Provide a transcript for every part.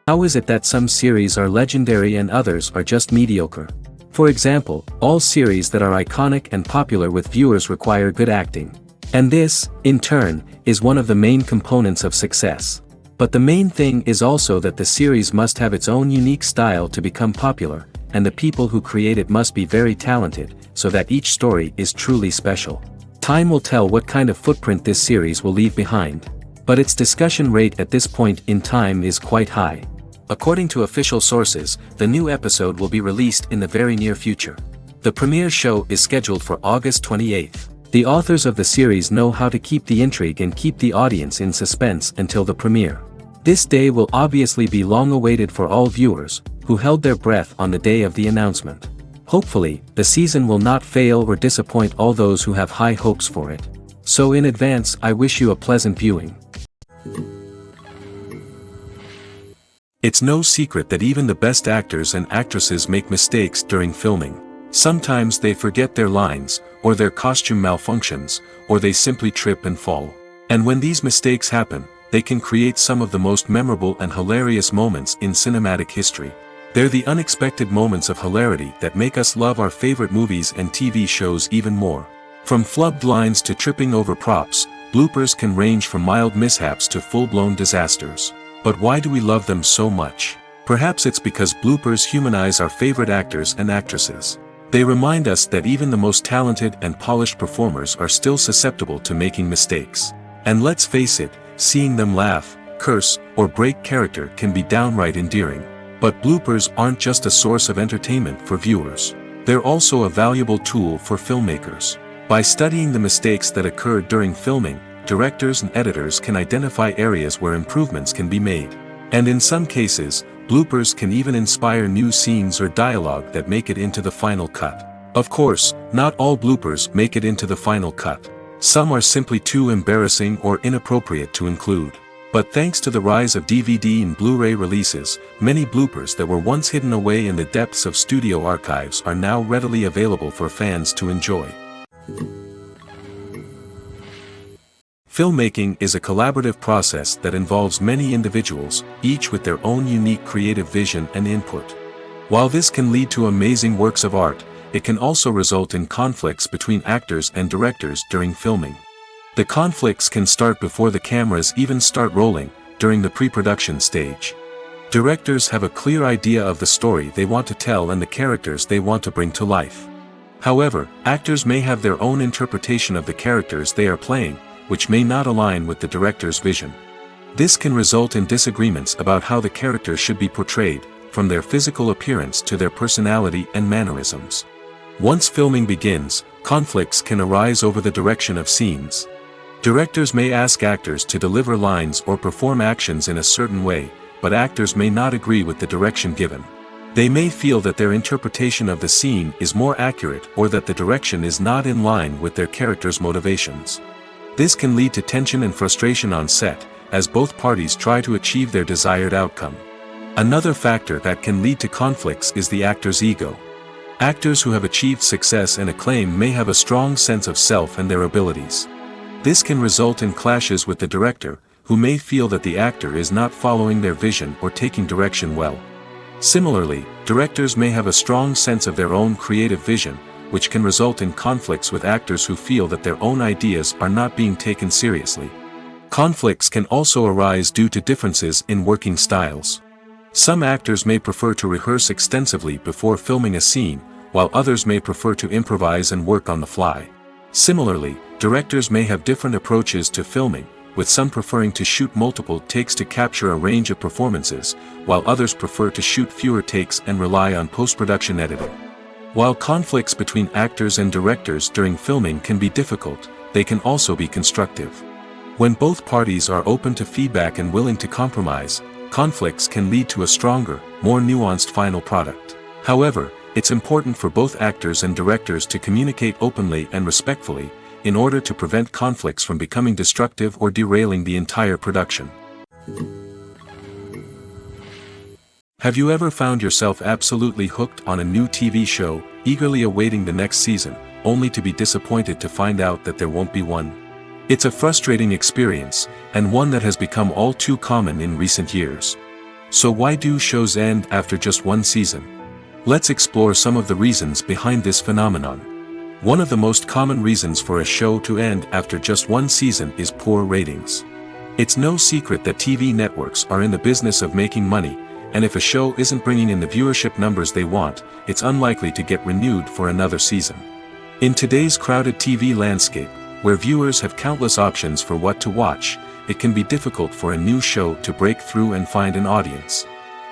How is it that some series are legendary and others are just mediocre? For example, all series that are iconic and popular with viewers require good acting. And this, in turn, is one of the main components of success. But the main thing is also that the series must have its own unique style to become popular, and the people who create it must be very talented, so that each story is truly special. Time will tell what kind of footprint this series will leave behind. But its discussion rate at this point in time is quite high. According to official sources, the new episode will be released in the very near future. The premiere show is scheduled for August 28th. The authors of the series know how to keep the intrigue and keep the audience in suspense until the premiere. This day will obviously be long awaited for all viewers, who held their breath on the day of the announcement. Hopefully, the season will not fail or disappoint all those who have high hopes for it. So in advance, I wish you a pleasant viewing. It's no secret that even the best actors and actresses make mistakes during filming. Sometimes they forget their lines, or their costume malfunctions, or they simply trip and fall. And when these mistakes happen, they can create some of the most memorable and hilarious moments in cinematic history. They're the unexpected moments of hilarity that make us love our favorite movies and TV shows even more. From flubbed lines to tripping over props, bloopers can range from mild mishaps to full-blown disasters. But why do we love them so much? Perhaps it's because bloopers humanize our favorite actors and actresses. They remind us that even the most talented and polished performers are still susceptible to making mistakes. And let's face it, seeing them laugh, curse, or break character can be downright endearing. But bloopers aren't just a source of entertainment for viewers. They're also a valuable tool for filmmakers. By studying the mistakes that occurred during filming, directors and editors can identify areas where improvements can be made. And in some cases, bloopers can even inspire new scenes or dialogue that make it into the final cut. Of course, not all bloopers make it into the final cut. Some are simply too embarrassing or inappropriate to include. But thanks to the rise of DVD and Blu-ray releases, many bloopers that were once hidden away in the depths of studio archives are now readily available for fans to enjoy. Filmmaking is a collaborative process that involves many individuals, each with their own unique creative vision and input. While this can lead to amazing works of art, it can also result in conflicts between actors and directors during filming. The conflicts can start before the cameras even start rolling, during the pre-production stage. Directors have a clear idea of the story they want to tell and the characters they want to bring to life. However, actors may have their own interpretation of the characters they are playing, which may not align with the director's vision. This can result in disagreements about how the character should be portrayed, from their physical appearance to their personality and mannerisms. Once filming begins, conflicts can arise over the direction of scenes. Directors may ask actors to deliver lines or perform actions in a certain way, but actors may not agree with the direction given. They may feel that their interpretation of the scene is more accurate or that the direction is not in line with their character's motivations. This can lead to tension and frustration on set, as both parties try to achieve their desired outcome. Another factor that can lead to conflicts is the actor's ego. Actors who have achieved success and acclaim may have a strong sense of self and their abilities. This can result in clashes with the director, who may feel that the actor is not following their vision or taking direction well. Similarly, directors may have a strong sense of their own creative vision, which can result in conflicts with actors who feel that their own ideas are not being taken seriously. Conflicts can also arise due to differences in working styles. Some actors may prefer to rehearse extensively before filming a scene, while others may prefer to improvise and work on the fly. Similarly, directors may have different approaches to filming, with some preferring to shoot multiple takes to capture a range of performances, while others prefer to shoot fewer takes and rely on post-production editing. While conflicts between actors and directors during filming can be difficult, they can also be constructive. When both parties are open to feedback and willing to compromise, conflicts can lead to a stronger, more nuanced final product. However, it's important for both actors and directors to communicate openly and respectfully, in order to prevent conflicts from becoming destructive or derailing the entire production. Have you ever found yourself absolutely hooked on a new TV show, eagerly awaiting the next season, only to be disappointed to find out that there won't be one? It's a frustrating experience, and one that has become all too common in recent years. So why do shows end after just one season? Let's explore some of the reasons behind this phenomenon. One of the most common reasons for a show to end after just one season is poor ratings. It's no secret that TV networks are in the business of making money, and if a show isn't bringing in the viewership numbers they want, it's unlikely to get renewed for another season. In today's crowded TV landscape, where viewers have countless options for what to watch, it can be difficult for a new show to break through and find an audience.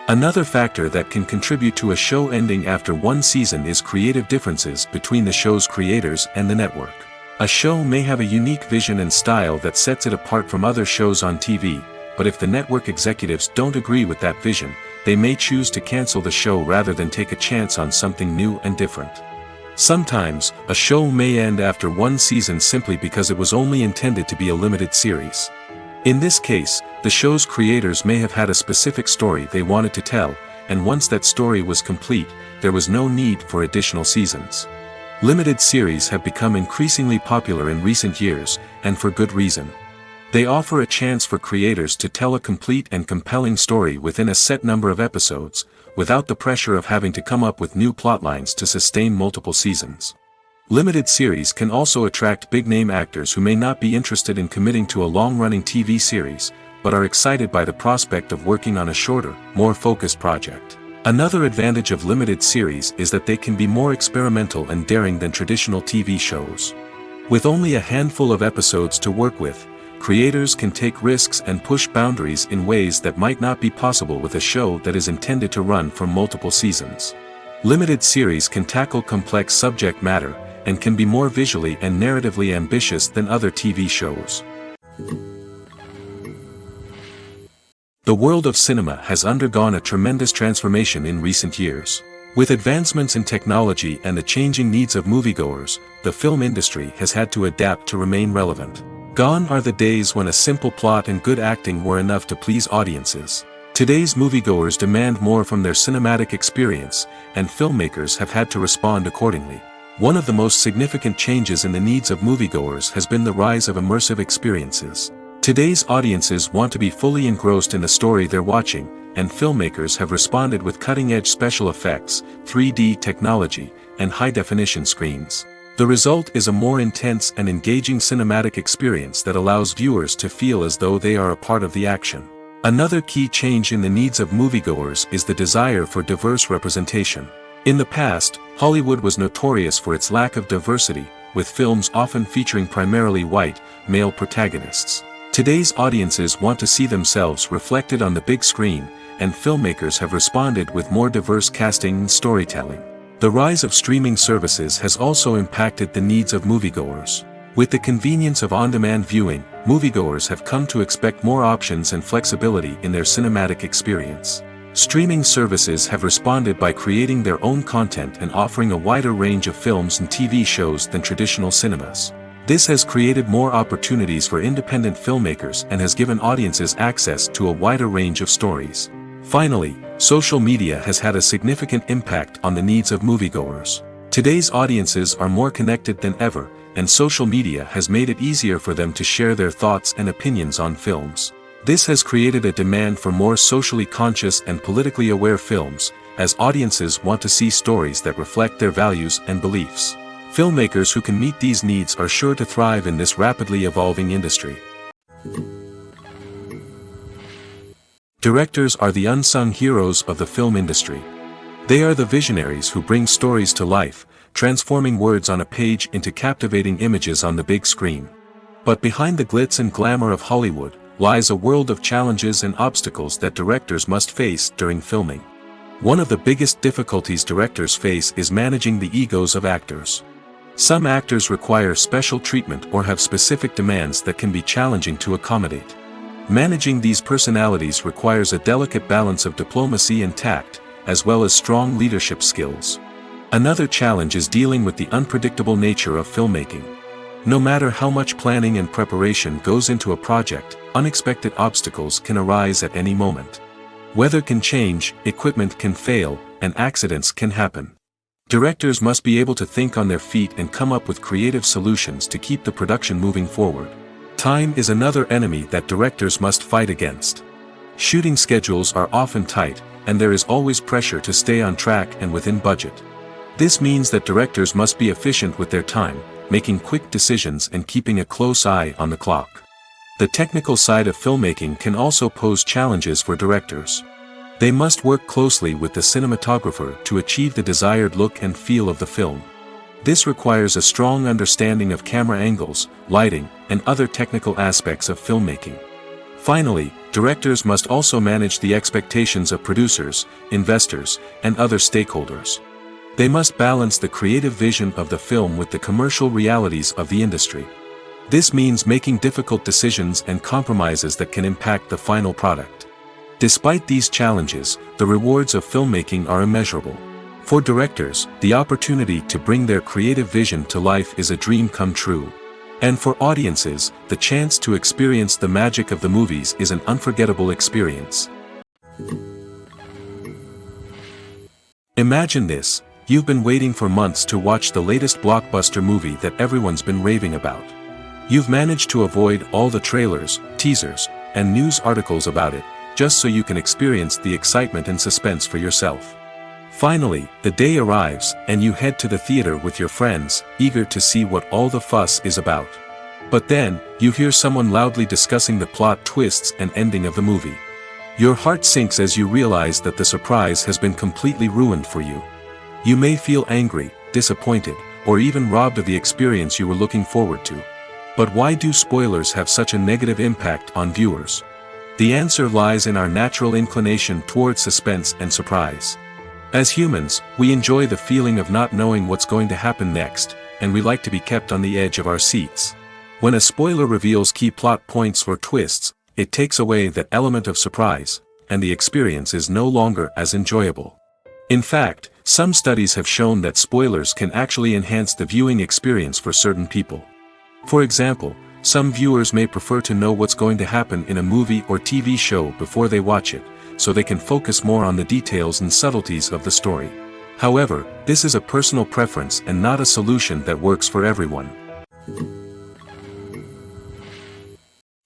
Another factor that can contribute to a show ending after one season is creative differences between the show's creators and the network. A show may have a unique vision and style that sets it apart from other shows on TV, but if the network executives don't agree with that vision, they may choose to cancel the show rather than take a chance on something new and different. Sometimes, a show may end after one season simply because it was only intended to be a limited series. In this case, the show's creators may have had a specific story they wanted to tell, and once that story was complete, there was no need for additional seasons. Limited series have become increasingly popular in recent years, and for good reason. They offer a chance for creators to tell a complete and compelling story within a set number of episodes, without the pressure of having to come up with new plotlines to sustain multiple seasons. Limited series can also attract big-name actors who may not be interested in committing to a long-running TV series, but are excited by the prospect of working on a shorter, more focused project. Another advantage of limited series is that they can be more experimental and daring than traditional TV shows. With only a handful of episodes to work with, creators can take risks and push boundaries in ways that might not be possible with a show that is intended to run for multiple seasons. Limited series can tackle complex subject matter, and can be more visually and narratively ambitious than other TV shows. The world of cinema has undergone a tremendous transformation in recent years. With advancements in technology and the changing needs of moviegoers, the film industry has had to adapt to remain relevant. Gone are the days when a simple plot and good acting were enough to please audiences. Today's moviegoers demand more from their cinematic experience, and filmmakers have had to respond accordingly. One of the most significant changes in the needs of moviegoers has been the rise of immersive experiences. Today's audiences want to be fully engrossed in the story they're watching, and filmmakers have responded with cutting-edge special effects, 3D technology, and high-definition screens. The result is a more intense and engaging cinematic experience that allows viewers to feel as though they are a part of the action. Another key change in the needs of moviegoers is the desire for diverse representation. In the past, Hollywood was notorious for its lack of diversity, with films often featuring primarily white, male protagonists. Today's audiences want to see themselves reflected on the big screen, and filmmakers have responded with more diverse casting and storytelling. The rise of streaming services has also impacted the needs of moviegoers. With the convenience of on-demand viewing, moviegoers have come to expect more options and flexibility in their cinematic experience. Streaming services have responded by creating their own content and offering a wider range of films and TV shows than traditional cinemas. This has created more opportunities for independent filmmakers and has given audiences access to a wider range of stories. Finally, social media has had a significant impact on the needs of moviegoers. Today's audiences are more connected than ever, and social media has made it easier for them to share their thoughts and opinions on films. This has created a demand for more socially conscious and politically aware films, as audiences want to see stories that reflect their values and beliefs. Filmmakers who can meet these needs are sure to thrive in this rapidly evolving industry. Directors are the unsung heroes of the film industry. They are the visionaries who bring stories to life, transforming words on a page into captivating images on the big screen. But behind the glitz and glamour of Hollywood lies a world of challenges and obstacles that directors must face during filming. One of the biggest difficulties directors face is managing the egos of actors. Some actors require special treatment or have specific demands that can be challenging to accommodate. Managing these personalities requires a delicate balance of diplomacy and tact, as well as strong leadership skills. Another challenge is dealing with the unpredictable nature of filmmaking. No matter how much planning and preparation goes into a project, unexpected obstacles can arise at any moment. Weather can change, equipment can fail, and accidents can happen. Directors must be able to think on their feet and come up with creative solutions to keep the production moving forward. Time is another enemy that directors must fight against. Shooting schedules are often tight, and there is always pressure to stay on track and within budget. This means that directors must be efficient with their time, making quick decisions and keeping a close eye on the clock. The technical side of filmmaking can also pose challenges for directors. They must work closely with the cinematographer to achieve the desired look and feel of the film. This requires a strong understanding of camera angles, lighting, and other technical aspects of filmmaking. Finally, directors must also manage the expectations of producers, investors, and other stakeholders. They must balance the creative vision of the film with the commercial realities of the industry. This means making difficult decisions and compromises that can impact the final product. Despite these challenges, the rewards of filmmaking are immeasurable. For directors, the opportunity to bring their creative vision to life is a dream come true. And for audiences, the chance to experience the magic of the movies is an unforgettable experience. Imagine this: you've been waiting for months to watch the latest blockbuster movie that everyone's been raving about. You've managed to avoid all the trailers, teasers, and news articles about it, just so you can experience the excitement and suspense for yourself. Finally, the day arrives, and you head to the theater with your friends, eager to see what all the fuss is about. But then, you hear someone loudly discussing the plot twists and ending of the movie. Your heart sinks as you realize that the surprise has been completely ruined for you. You may feel angry, disappointed, or even robbed of the experience you were looking forward to. But why do spoilers have such a negative impact on viewers? The answer lies in our natural inclination towards suspense and surprise. As humans, we enjoy the feeling of not knowing what's going to happen next, and we like to be kept on the edge of our seats. When a spoiler reveals key plot points or twists, it takes away that element of surprise, and the experience is no longer as enjoyable. In fact, some studies have shown that spoilers can actually enhance the viewing experience for certain people. For example, some viewers may prefer to know what's going to happen in a movie or TV show before they watch it, so they can focus more on the details and subtleties of the story. However, this is a personal preference and not a solution that works for everyone.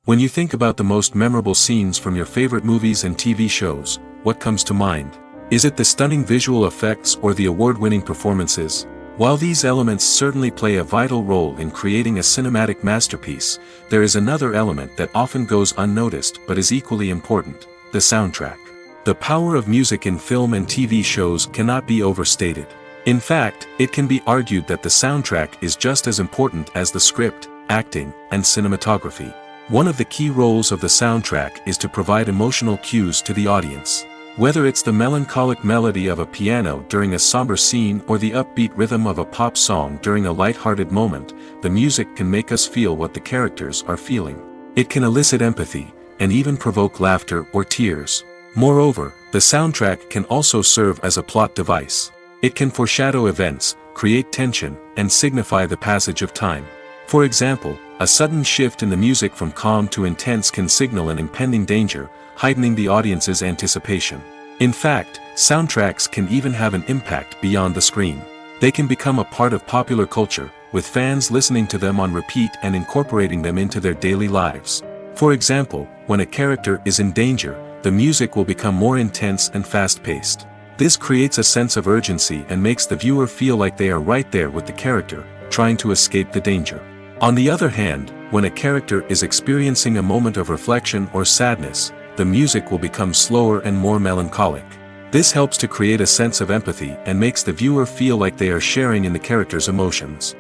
When you think about the most memorable scenes from your favorite movies and TV shows, what comes to mind? Is it the stunning visual effects or the award-winning performances? While these elements certainly play a vital role in creating a cinematic masterpiece, there is another element that often goes unnoticed but is equally important: the soundtrack. The power of music in film and TV shows cannot be overstated. In fact, it can be argued that the soundtrack is just as important as the script, acting, and cinematography. One of the key roles of the soundtrack is to provide emotional cues to the audience. Whether it's the melancholic melody of a piano during a somber scene or the upbeat rhythm of a pop song during a light-hearted moment, the music can make us feel what the characters are feeling. It can elicit empathy, and even provoke laughter or tears. Moreover, the soundtrack can also serve as a plot device. It can foreshadow events, create tension, and signify the passage of time. For example, a sudden shift in the music from calm to intense can signal an impending danger, heightening the audience's anticipation. In fact, soundtracks can even have an impact beyond the screen. They can become a part of popular culture, with fans listening to them on repeat and incorporating them into their daily lives. For example, when a character is in danger, the music will become more intense and fast-paced. This creates a sense of urgency and makes the viewer feel like they are right there with the character, trying to escape the danger. On the other hand, when a character is experiencing a moment of reflection or sadness, the music will become slower and more melancholic. This helps to create a sense of empathy and makes the viewer feel like they are sharing in the character's emotions.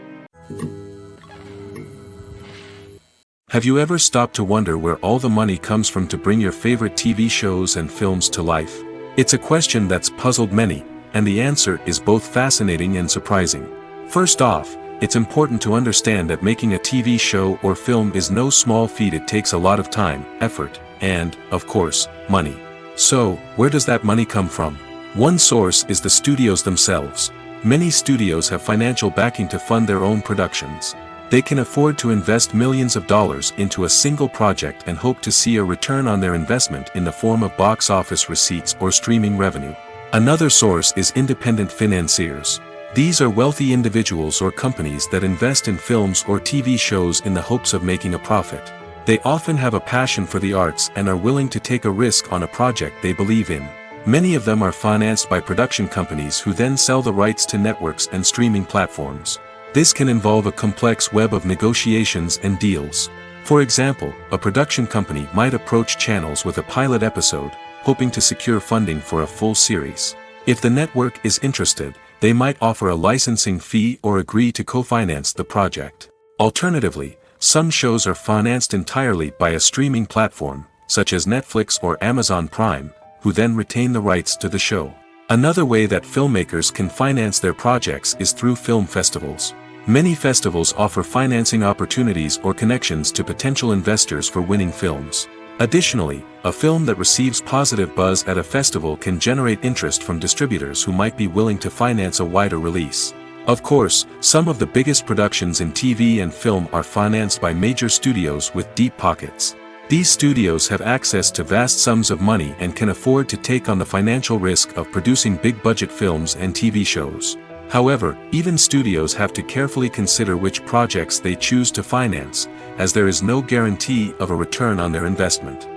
Have you ever stopped to wonder where all the money comes from to bring your favorite TV shows and films to life? It's a question that's puzzled many, and the answer is both fascinating and surprising. First off, it's important to understand that making a TV show or film is no small feat. It takes a lot of time, effort, and, of course, money. So, where does that money come from? One source is the studios themselves. Many studios have financial backing to fund their own productions. They can afford to invest millions of dollars into a single project and hope to see a return on their investment in the form of box office receipts or streaming revenue. Another source is independent financiers. These are wealthy individuals or companies that invest in films or TV shows in the hopes of making a profit. They often have a passion for the arts and are willing to take a risk on a project they believe in. Many of them are financed by production companies who then sell the rights to networks and streaming platforms. This can involve a complex web of negotiations and deals. For example, a production company might approach channels with a pilot episode, hoping to secure funding for a full series. If the network is interested, they might offer a licensing fee or agree to co-finance the project. Alternatively, some shows are financed entirely by a streaming platform, such as Netflix or Amazon Prime, who then retain the rights to the show. Another way that filmmakers can finance their projects is through film festivals. Many festivals offer financing opportunities or connections to potential investors for winning films. Additionally, a film that receives positive buzz at a festival can generate interest from distributors who might be willing to finance a wider release. Of course, some of the biggest productions in TV and film are financed by major studios with deep pockets. These studios have access to vast sums of money and can afford to take on the financial risk of producing big-budget films and TV shows. However, even studios have to carefully consider which projects they choose to finance, as there is no guarantee of a return on their investment.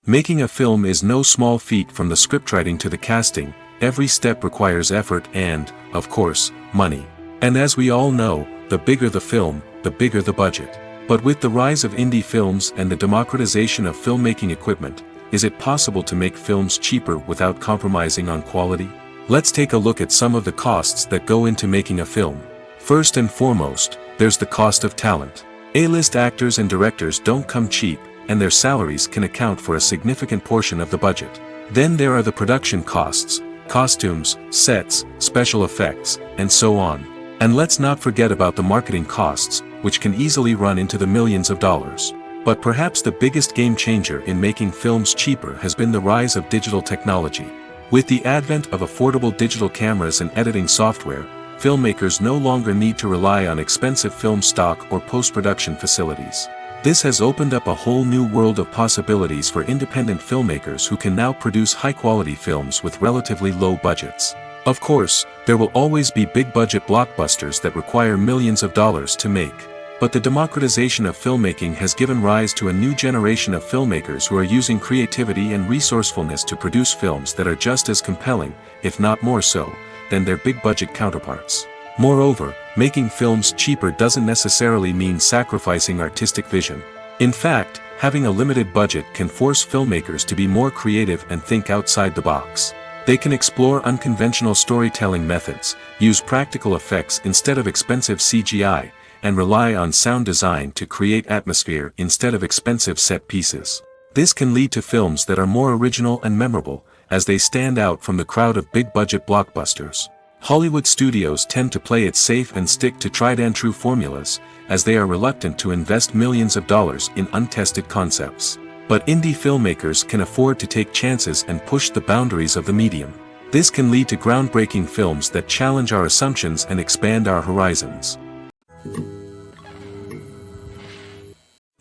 Making a film is no small feat. From the scriptwriting to the casting, every step requires effort and, of course, money. And as we all know, the bigger the film, the bigger the budget. But with the rise of indie films and the democratization of filmmaking equipment, is it possible to make films cheaper without compromising on quality? Let's take a look at some of the costs that go into making a film. First and foremost, there's the cost of talent. A-list actors and directors don't come cheap, and their salaries can account for a significant portion of the budget. Then there are the production costs, costumes, sets, special effects, and so on. And let's not forget about the marketing costs, which can easily run into the millions of dollars. But perhaps the biggest game changer in making films cheaper has been the rise of digital technology. With the advent of affordable digital cameras and editing software, filmmakers no longer need to rely on expensive film stock or post-production facilities. This has opened up a whole new world of possibilities for independent filmmakers who can now produce high-quality films with relatively low budgets. Of course, there will always be big-budget blockbusters that require millions of dollars to make. But the democratization of filmmaking has given rise to a new generation of filmmakers who are using creativity and resourcefulness to produce films that are just as compelling, if not more so, than their big-budget counterparts. Moreover, making films cheaper doesn't necessarily mean sacrificing artistic vision. In fact, having a limited budget can force filmmakers to be more creative and think outside the box. They can explore unconventional storytelling methods, use practical effects instead of expensive CGI, and rely on sound design to create atmosphere instead of expensive set pieces. This can lead to films that are more original and memorable, as they stand out from the crowd of big-budget blockbusters. Hollywood studios tend to play it safe and stick to tried-and-true formulas, as they are reluctant to invest millions of dollars in untested concepts. But indie filmmakers can afford to take chances and push the boundaries of the medium. This can lead to groundbreaking films that challenge our assumptions and expand our horizons.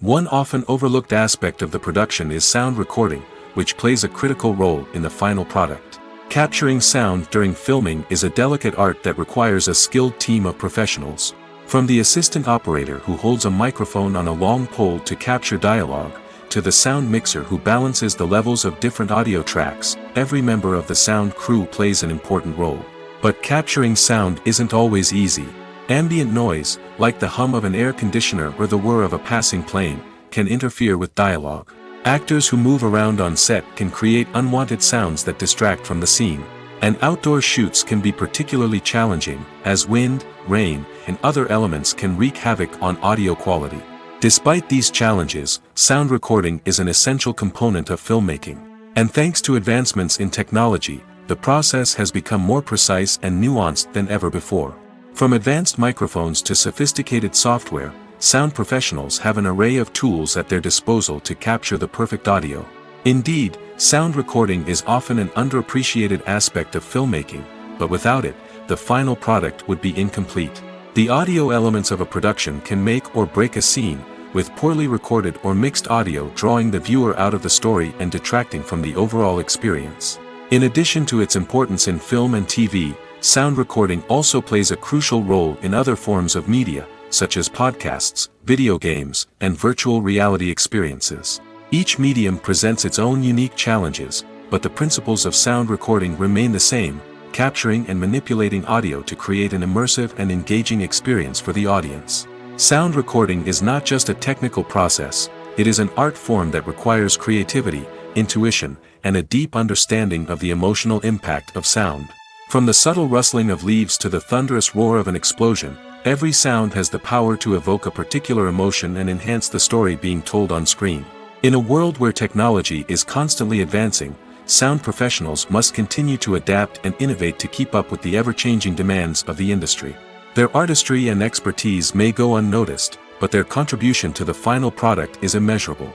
One often overlooked aspect of the production is sound recording, which plays a critical role in the final product. Capturing sound during filming is a delicate art that requires a skilled team of professionals. From the assistant operator who holds a microphone on a long pole to capture dialogue, to the sound mixer who balances the levels of different audio tracks, every member of the sound crew plays an important role. But capturing sound isn't always easy. Ambient noise, like the hum of an air conditioner or the whir of a passing plane, can interfere with dialogue. Actors who move around on set can create unwanted sounds that distract from the scene. And outdoor shoots can be particularly challenging, as wind, rain, and other elements can wreak havoc on audio quality. Despite these challenges, sound recording is an essential component of filmmaking. And thanks to advancements in technology, the process has become more precise and nuanced than ever before. From advanced microphones to sophisticated software, sound professionals have an array of tools at their disposal to capture the perfect audio. Indeed, sound recording is often an underappreciated aspect of filmmaking, but without it, the final product would be incomplete. The audio elements of a production can make or break a scene, with poorly recorded or mixed audio drawing the viewer out of the story and detracting from the overall experience. In addition to its importance in film and TV, sound recording also plays a crucial role in other forms of media, such as podcasts, video games, and virtual reality experiences. Each medium presents its own unique challenges, but the principles of sound recording remain the same, capturing and manipulating audio to create an immersive and engaging experience for the audience. Sound recording is not just a technical process, it is an art form that requires creativity, intuition, and a deep understanding of the emotional impact of sound. From the subtle rustling of leaves to the thunderous roar of an explosion, every sound has the power to evoke a particular emotion and enhance the story being told on screen. In a world where technology is constantly advancing, sound professionals must continue to adapt and innovate to keep up with the ever-changing demands of the industry. Their artistry and expertise may go unnoticed, but their contribution to the final product is immeasurable.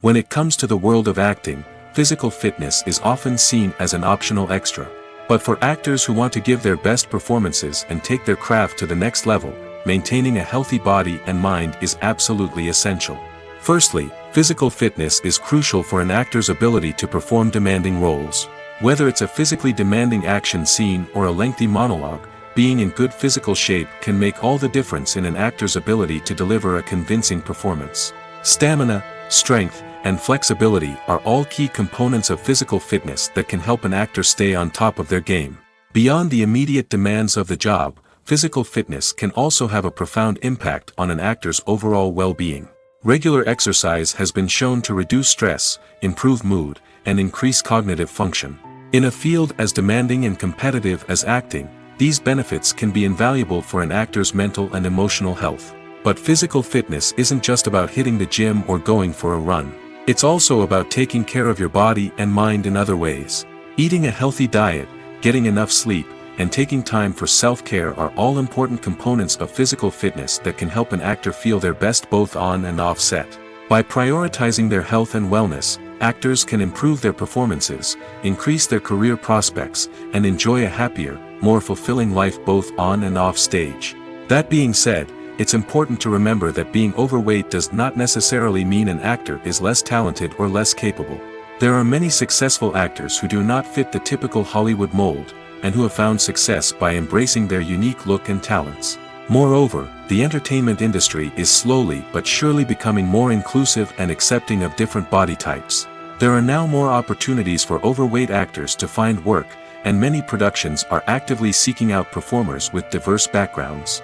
When it comes to the world of acting, physical fitness is often seen as an optional extra. But for actors who want to give their best performances and take their craft to the next level, maintaining a healthy body and mind is absolutely essential. Firstly, physical fitness is crucial for an actor's ability to perform demanding roles. Whether it's a physically demanding action scene or a lengthy monologue, being in good physical shape can make all the difference in an actor's ability to deliver a convincing performance. Stamina, strength, and flexibility are all key components of physical fitness that can help an actor stay on top of their game. Beyond the immediate demands of the job, physical fitness can also have a profound impact on an actor's overall well-being. Regular exercise has been shown to reduce stress, improve mood, and increase cognitive function. In a field as demanding and competitive as acting, these benefits can be invaluable for an actor's mental and emotional health. But physical fitness isn't just about hitting the gym or going for a run. It's also about taking care of your body and mind in other ways. Eating a healthy diet, getting enough sleep, and taking time for self-care are all important components of physical fitness that can help an actor feel their best both on and off set. By prioritizing their health and wellness, actors can improve their performances, increase their career prospects, and enjoy a happier, more fulfilling life both on and off stage. That being said, it's important to remember that being overweight does not necessarily mean an actor is less talented or less capable. There are many successful actors who do not fit the typical Hollywood mold, and who have found success by embracing their unique look and talents. Moreover, the entertainment industry is slowly but surely becoming more inclusive and accepting of different body types. There are now more opportunities for overweight actors to find work, and many productions are actively seeking out performers with diverse backgrounds.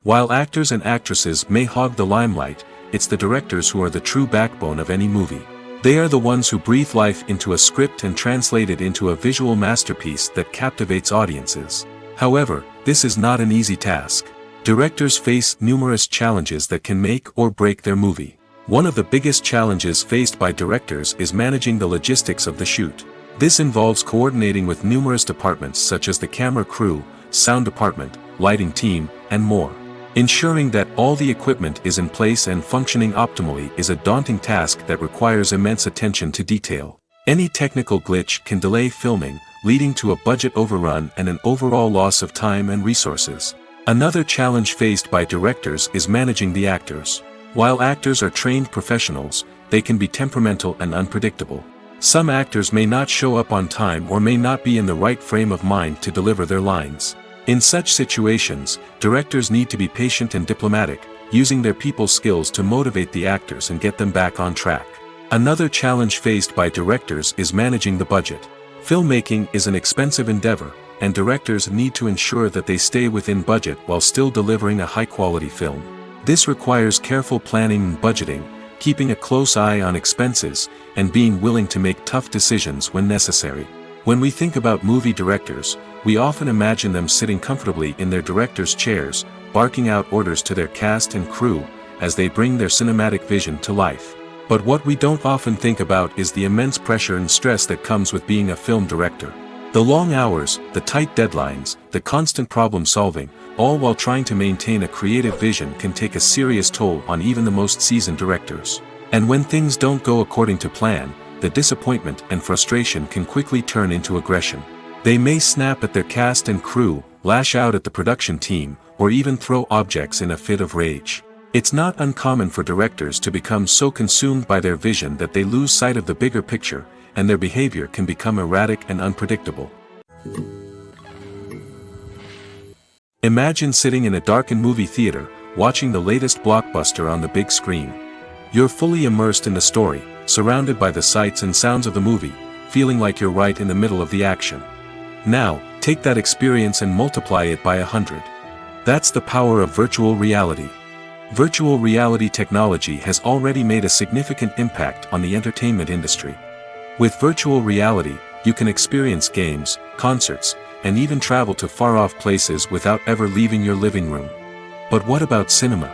While actors and actresses may hog the limelight, it's the directors who are the true backbone of any movie. They are the ones who breathe life into a script and translate it into a visual masterpiece that captivates audiences. However, this is not an easy task. Directors face numerous challenges that can make or break their movie. One of the biggest challenges faced by directors is managing the logistics of the shoot. This involves coordinating with numerous departments such as the camera crew, sound department, lighting team, and more. Ensuring that all the equipment is in place and functioning optimally is a daunting task that requires immense attention to detail. Any technical glitch can delay filming, leading to a budget overrun and an overall loss of time and resources. Another challenge faced by directors is managing the actors. While actors are trained professionals, they can be temperamental and unpredictable. Some actors may not show up on time or may not be in the right frame of mind to deliver their lines. In such situations, directors need to be patient and diplomatic, using their people skills to motivate the actors and get them back on track. Another challenge faced by directors is managing the budget. Filmmaking is an expensive endeavor, and directors need to ensure that they stay within budget while still delivering a high-quality film. This requires careful planning and budgeting, keeping a close eye on expenses, and being willing to make tough decisions when necessary. When we think about movie directors, we often imagine them sitting comfortably in their director's chairs, barking out orders to their cast and crew, as they bring their cinematic vision to life. But what we don't often think about is the immense pressure and stress that comes with being a film director. The long hours, the tight deadlines, the constant problem solving, all while trying to maintain a creative vision can take a serious toll on even the most seasoned directors. And when things don't go according to plan, the disappointment and frustration can quickly turn into aggression. They may snap at their cast and crew, lash out at the production team, or even throw objects in a fit of rage. It's not uncommon for directors to become so consumed by their vision that they lose sight of the bigger picture, and their behavior can become erratic and unpredictable. Imagine sitting in a darkened movie theater, watching the latest blockbuster on the big screen. You're fully immersed in the story, surrounded by the sights and sounds of the movie, feeling like you're right in the middle of the action. Now, take that experience and multiply it by 100. That's the power of virtual reality. Virtual reality technology has already made a significant impact on the entertainment industry. With virtual reality, you can experience games, concerts, and even travel to far-off places without ever leaving your living room. But what about cinema?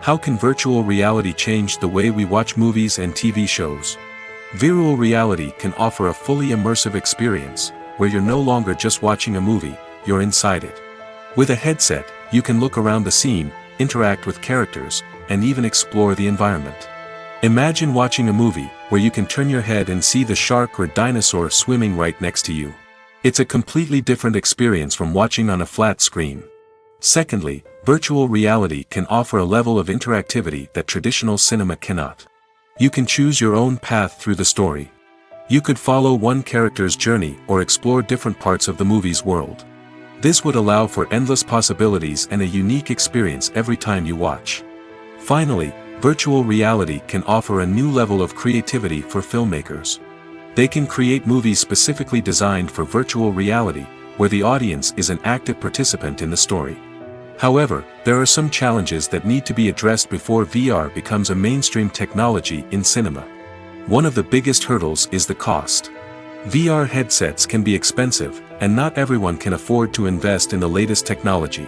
How can virtual reality change the way we watch movies and TV shows? Virtual reality can offer a fully immersive experience, where you're no longer just watching a movie, you're inside it. With a headset, you can look around the scene, interact with characters, and even explore the environment. Imagine watching a movie, where you can turn your head and see the shark or dinosaur swimming right next to you. It's a completely different experience from watching on a flat screen. Secondly, virtual reality can offer a level of interactivity that traditional cinema cannot. You can choose your own path through the story. You could follow one character's journey or explore different parts of the movie's world. This would allow for endless possibilities and a unique experience every time you watch. Finally, virtual reality can offer a new level of creativity for filmmakers. They can create movies specifically designed for virtual reality, where the audience is an active participant in the story. However, there are some challenges that need to be addressed before VR becomes a mainstream technology in cinema. One of the biggest hurdles is the cost. VR headsets can be expensive, and not everyone can afford to invest in the latest technology.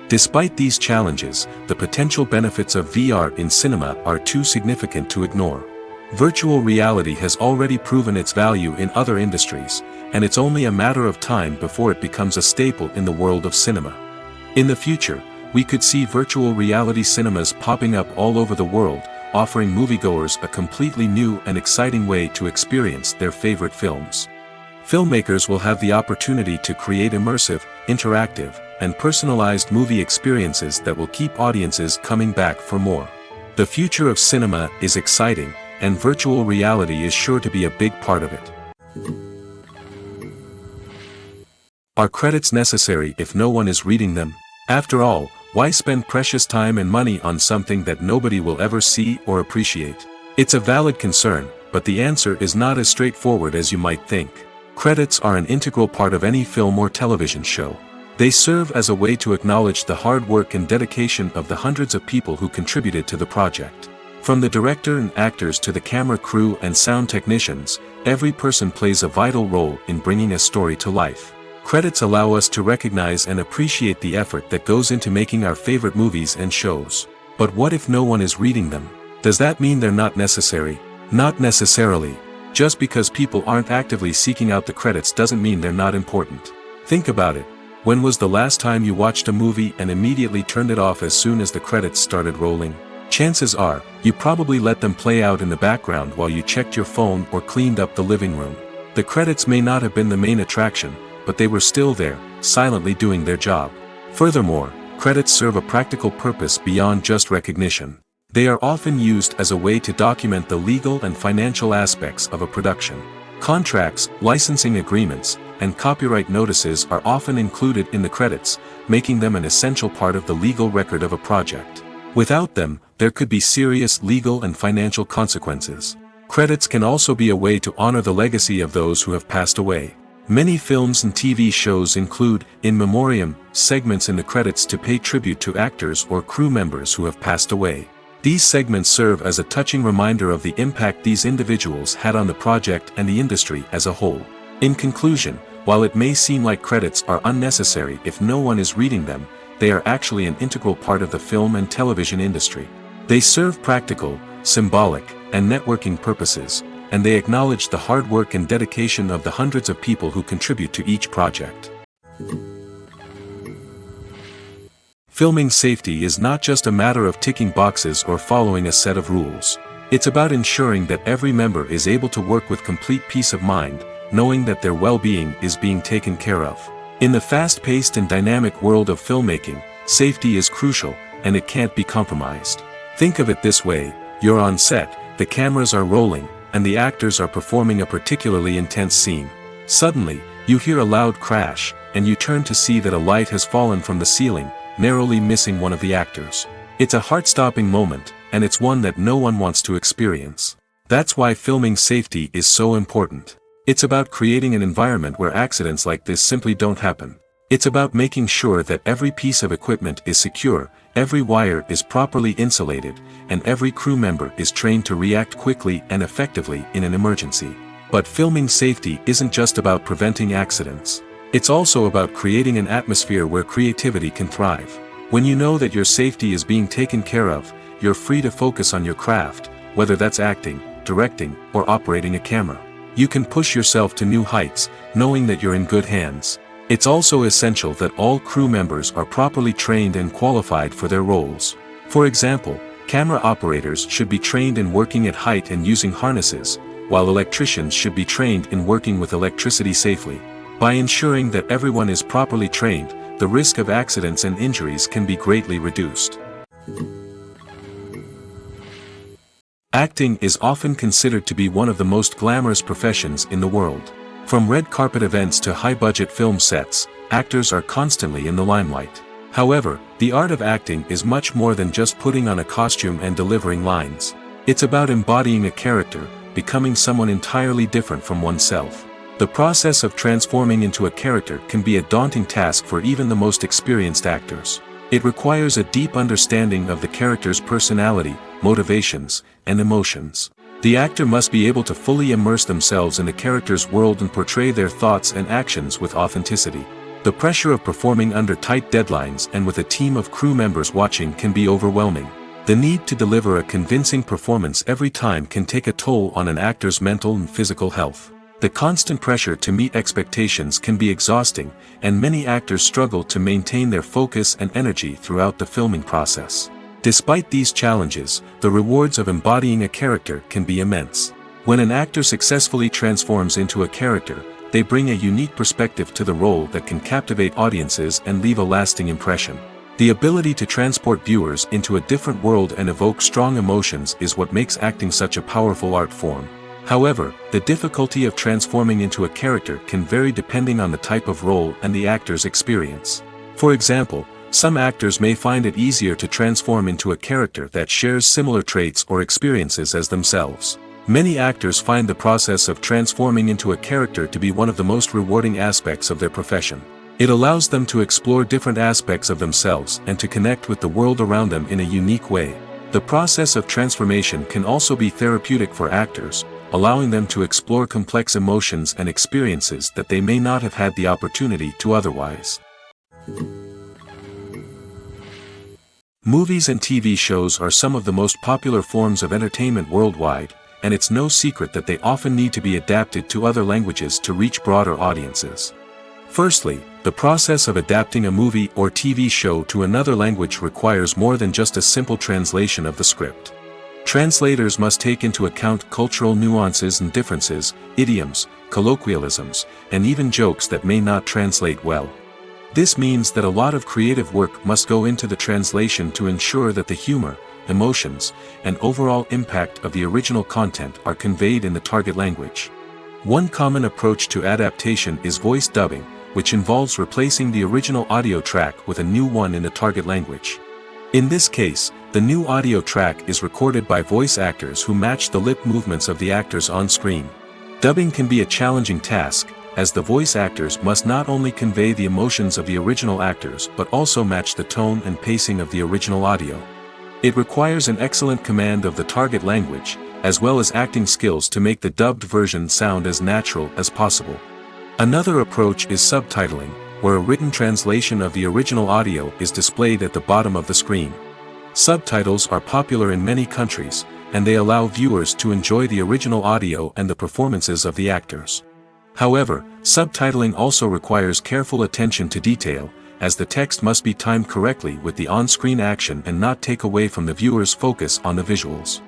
Despite these challenges, the potential benefits of VR in cinema are too significant to ignore. Virtual reality has already proven its value in other industries, and it's only a matter of time before it becomes a staple in the world of cinema. In the future, we could see virtual reality cinemas popping up all over the world, offering moviegoers a completely new and exciting way to experience their favorite films. Filmmakers will have the opportunity to create immersive, interactive, and personalized movie experiences that will keep audiences coming back for more. The future of cinema is exciting, and virtual reality is sure to be a big part of it. Are credits necessary if no one is reading them? After all, why spend precious time and money on something that nobody will ever see or appreciate? It's a valid concern, but the answer is not as straightforward as you might think. Credits are an integral part of any film or television show. They serve as a way to acknowledge the hard work and dedication of the hundreds of people who contributed to the project. From the director and actors to the camera crew and sound technicians, every person plays a vital role in bringing a story to life. Credits allow us to recognize and appreciate the effort that goes into making our favorite movies and shows. But what if no one is reading them? Does that mean they're not necessary? Not necessarily. Just because people aren't actively seeking out the credits doesn't mean they're not important. Think about it. When was the last time you watched a movie and immediately turned it off as soon as the credits started rolling? Chances are, you probably let them play out in the background while you checked your phone or cleaned up the living room. The credits may not have been the main attraction, but they were still there, silently doing their job. Furthermore, credits serve a practical purpose beyond just recognition. They are often used as a way to document the legal and financial aspects of a production. Contracts, licensing agreements, and copyright notices are often included in the credits, making them an essential part of the legal record of a project. Without them, there could be serious legal and financial consequences. Credits can also be a way to honor the legacy of those who have passed away. Many films and TV shows include, in memoriam, segments in the credits to pay tribute to actors or crew members who have passed away. These segments serve as a touching reminder of the impact these individuals had on the project and the industry as a whole. In conclusion, while it may seem like credits are unnecessary if no one is reading them, they are actually an integral part of the film and television industry. They serve practical, symbolic, and networking purposes, and they acknowledge the hard work and dedication of the hundreds of people who contribute to each project. Filming safety is not just a matter of ticking boxes or following a set of rules. It's about ensuring that every member is able to work with complete peace of mind, knowing that their well-being is being taken care of. In the fast-paced and dynamic world of filmmaking, safety is crucial, and it can't be compromised. Think of it this way: you're on set, the cameras are rolling, and the actors are performing a particularly intense scene. Suddenly, You hear a loud crash, and you turn to see that a light has fallen from the ceiling, narrowly missing one of the actors. It's a heart-stopping moment, and it's one that no one wants to experience. That's why filming safety is so important. It's about creating an environment where accidents like this simply don't happen. It's about making sure that every piece of equipment is secure, every wire is properly insulated, and every crew member is trained to react quickly and effectively in an emergency. But filming safety isn't just about preventing accidents. It's also about creating an atmosphere where creativity can thrive. When you know that your safety is being taken care of, you're free to focus on your craft, whether that's acting, directing, or operating a camera. You can push yourself to new heights, knowing that you're in good hands. It's also essential that all crew members are properly trained and qualified for their roles. For example, camera operators should be trained in working at height and using harnesses, while electricians should be trained in working with electricity safely. By ensuring that everyone is properly trained, the risk of accidents and injuries can be greatly reduced. Acting is often considered to be one of the most glamorous professions in the world. From red carpet events to high-budget film sets, actors are constantly in the limelight. However, the art of acting is much more than just putting on a costume and delivering lines. It's about embodying a character, becoming someone entirely different from oneself. The process of transforming into a character can be a daunting task for even the most experienced actors. It requires a deep understanding of the character's personality, motivations, and emotions. The actor must be able to fully immerse themselves in the character's world and portray their thoughts and actions with authenticity. The pressure of performing under tight deadlines and with a team of crew members watching can be overwhelming. The need to deliver a convincing performance every time can take a toll on an actor's mental and physical health. The constant pressure to meet expectations can be exhausting, and many actors struggle to maintain their focus and energy throughout the filming process. Despite these challenges, the rewards of embodying a character can be immense. When an actor successfully transforms into a character, they bring a unique perspective to the role that can captivate audiences and leave a lasting impression. The ability to transport viewers into a different world and evoke strong emotions is what makes acting such a powerful art form. However, the difficulty of transforming into a character can vary depending on the type of role and the actor's experience. For example, some actors may find it easier to transform into a character that shares similar traits or experiences as themselves. Many actors find the process of transforming into a character to be one of the most rewarding aspects of their profession. It allows them to explore different aspects of themselves and to connect with the world around them in a unique way. The process of transformation can also be therapeutic for actors, allowing them to explore complex emotions and experiences that they may not have had the opportunity to otherwise. Movies and TV shows are some of the most popular forms of entertainment worldwide, and it's no secret that they often need to be adapted to other languages to reach broader audiences. Firstly, the process of adapting a movie or TV show to another language requires more than just a simple translation of the script. Translators must take into account cultural nuances and differences, idioms, colloquialisms, and even jokes that may not translate well. This means that a lot of creative work must go into the translation to ensure that the humor, emotions, and overall impact of the original content are conveyed in the target language. One common approach to adaptation is voice dubbing, which involves replacing the original audio track with a new one in the target language. In this case, the new audio track is recorded by voice actors who match the lip movements of the actors on screen. Dubbing can be a challenging task, as the voice actors must not only convey the emotions of the original actors but also match the tone and pacing of the original audio. It requires an excellent command of the target language, as well as acting skills to make the dubbed version sound as natural as possible. Another approach is subtitling, where a written translation of the original audio is displayed at the bottom of the screen. Subtitles are popular in many countries, and they allow viewers to enjoy the original audio and the performances of the actors. However, subtitling also requires careful attention to detail, as the text must be timed correctly with the on-screen action and not take away from the viewer's focus on the visuals.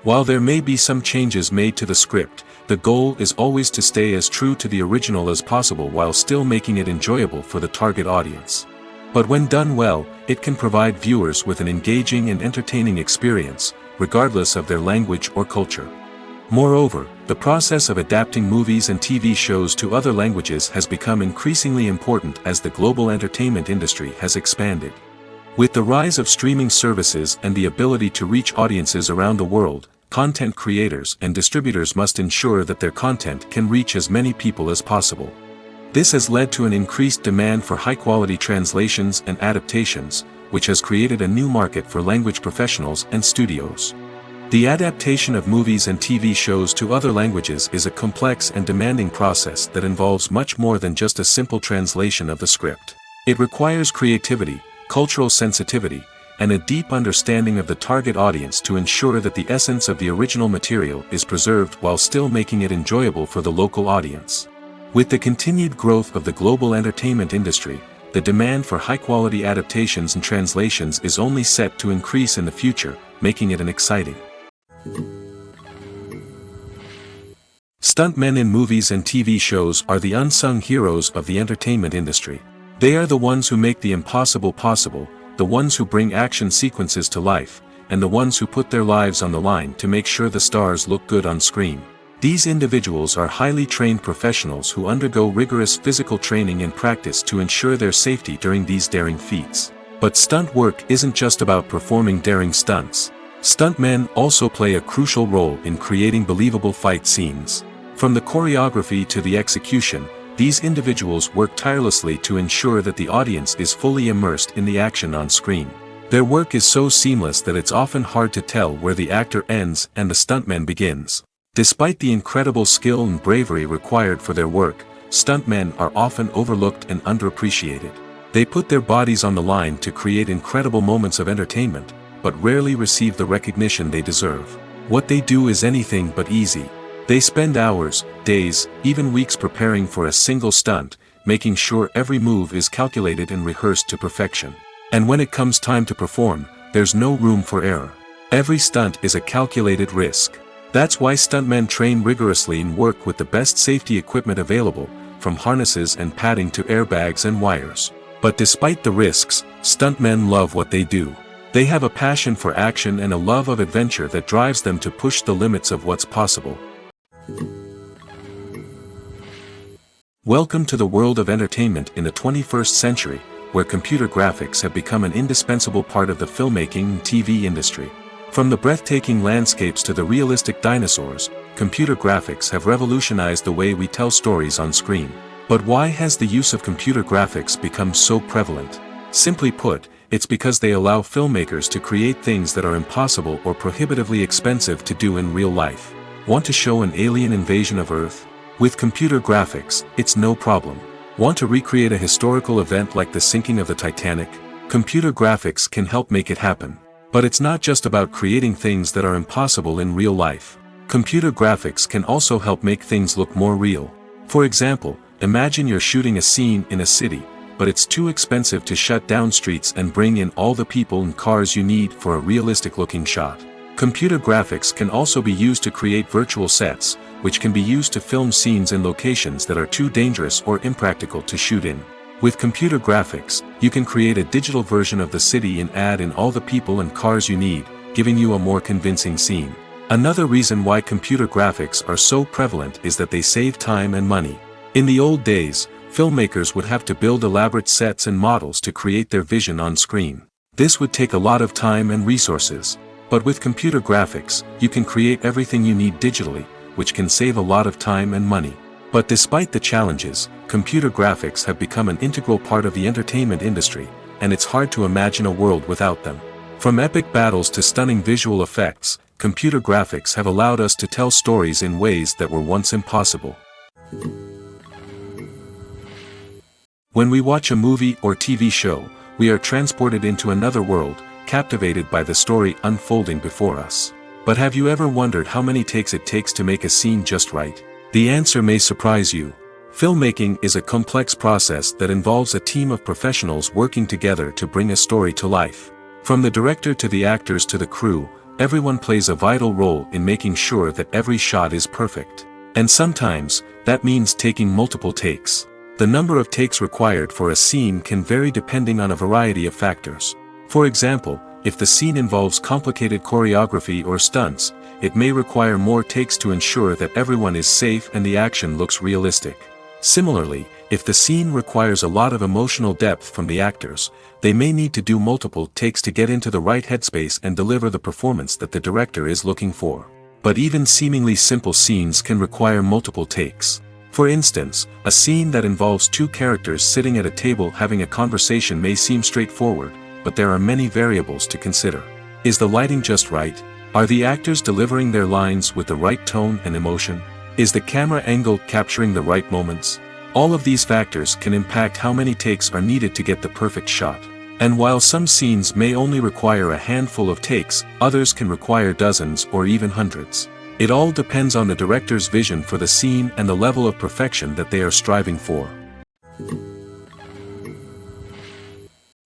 While there may be some changes made to the script, the goal is always to stay as true to the original as possible while still making it enjoyable for the target audience. But when done well, it can provide viewers with an engaging and entertaining experience, regardless of their language or culture. Moreover, the process of adapting movies and TV shows to other languages has become increasingly important as the global entertainment industry has expanded. With the rise of streaming services and the ability to reach audiences around the world, content creators and distributors must ensure that their content can reach as many people as possible. This has led to an increased demand for high-quality translations and adaptations, which has created a new market for language professionals and studios. The adaptation of movies and TV shows to other languages is a complex and demanding process that involves much more than just a simple translation of the script. It requires creativity, cultural sensitivity, and a deep understanding of the target audience to ensure that the essence of the original material is preserved while still making it enjoyable for the local audience. With the continued growth of the global entertainment industry, the demand for high-quality adaptations and translations is only set to increase in the future, making it an exciting. Stuntmen in movies and TV shows are the unsung heroes of the entertainment industry. They are the ones who make the impossible possible, the ones who bring action sequences to life, and the ones who put their lives on the line to make sure the stars look good on screen. These individuals are highly trained professionals who undergo rigorous physical training and practice to ensure their safety during these daring feats. But stunt work isn't just about performing daring stunts. Stuntmen also play a crucial role in creating believable fight scenes. From the choreography to the execution, these individuals work tirelessly to ensure that the audience is fully immersed in the action on screen. Their work is so seamless that it's often hard to tell where the actor ends and the stuntman begins. Despite the incredible skill and bravery required for their work, stuntmen are often overlooked and underappreciated. They put their bodies on the line to create incredible moments of entertainment, but rarely receive the recognition they deserve. What they do is anything but easy. They spend hours, days, even weeks preparing for a single stunt, making sure every move is calculated and rehearsed to perfection. And when it comes time to perform, there's no room for error. Every stunt is a calculated risk. That's why stuntmen train rigorously and work with the best safety equipment available, from harnesses and padding to airbags and wires. But despite the risks, stuntmen love what they do. They have a passion for action and a love of adventure that drives them to push the limits of what's possible. Welcome to the world of entertainment in the 21st century, where computer graphics have become an indispensable part of the filmmaking and TV industry. From the breathtaking landscapes to the realistic dinosaurs, computer graphics have revolutionized the way we tell stories on screen. But why has the use of computer graphics become so prevalent? Simply put, it's because they allow filmmakers to create things that are impossible or prohibitively expensive to do in real life. Want to show an alien invasion of Earth? With computer graphics, it's no problem. Want to recreate a historical event like the sinking of the Titanic? Computer graphics can help make it happen. But it's not just about creating things that are impossible in real life. Computer graphics can also help make things look more real. For example, imagine you're shooting a scene in a city, but it's too expensive to shut down streets and bring in all the people and cars you need for a realistic-looking shot. Computer graphics can also be used to create virtual sets, which can be used to film scenes in locations that are too dangerous or impractical to shoot in. With computer graphics, you can create a digital version of the city and add in all the people and cars you need, giving you a more convincing scene. Another reason why computer graphics are so prevalent is that they save time and money. In the old days, filmmakers would have to build elaborate sets and models to create their vision on screen. This would take a lot of time and resources. But with computer graphics, you can create everything you need digitally, which can save a lot of time and money. But despite the challenges, computer graphics have become an integral part of the entertainment industry, and it's hard to imagine a world without them. From epic battles to stunning visual effects, computer graphics have allowed us to tell stories in ways that were once impossible. When we watch a movie or TV show, we are transported into another world, captivated by the story unfolding before us. But have you ever wondered how many takes it takes to make a scene just right? The answer may surprise you. Filmmaking is a complex process that involves a team of professionals working together to bring a story to life. From the director to the actors to the crew, everyone plays a vital role in making sure that every shot is perfect. And sometimes, that means taking multiple takes. The number of takes required for a scene can vary depending on a variety of factors. For example, if the scene involves complicated choreography or stunts, it may require more takes to ensure that everyone is safe and the action looks realistic. Similarly, if the scene requires a lot of emotional depth from the actors, they may need to do multiple takes to get into the right headspace and deliver the performance that the director is looking for. But even seemingly simple scenes can require multiple takes. For instance, a scene that involves two characters sitting at a table having a conversation may seem straightforward, but there are many variables to consider. Is the lighting just right? Are the actors delivering their lines with the right tone and emotion? Is the camera angle capturing the right moments? All of these factors can impact how many takes are needed to get the perfect shot. And while some scenes may only require a handful of takes, others can require dozens or even hundreds. It all depends on the director's vision for the scene and the level of perfection that they are striving for.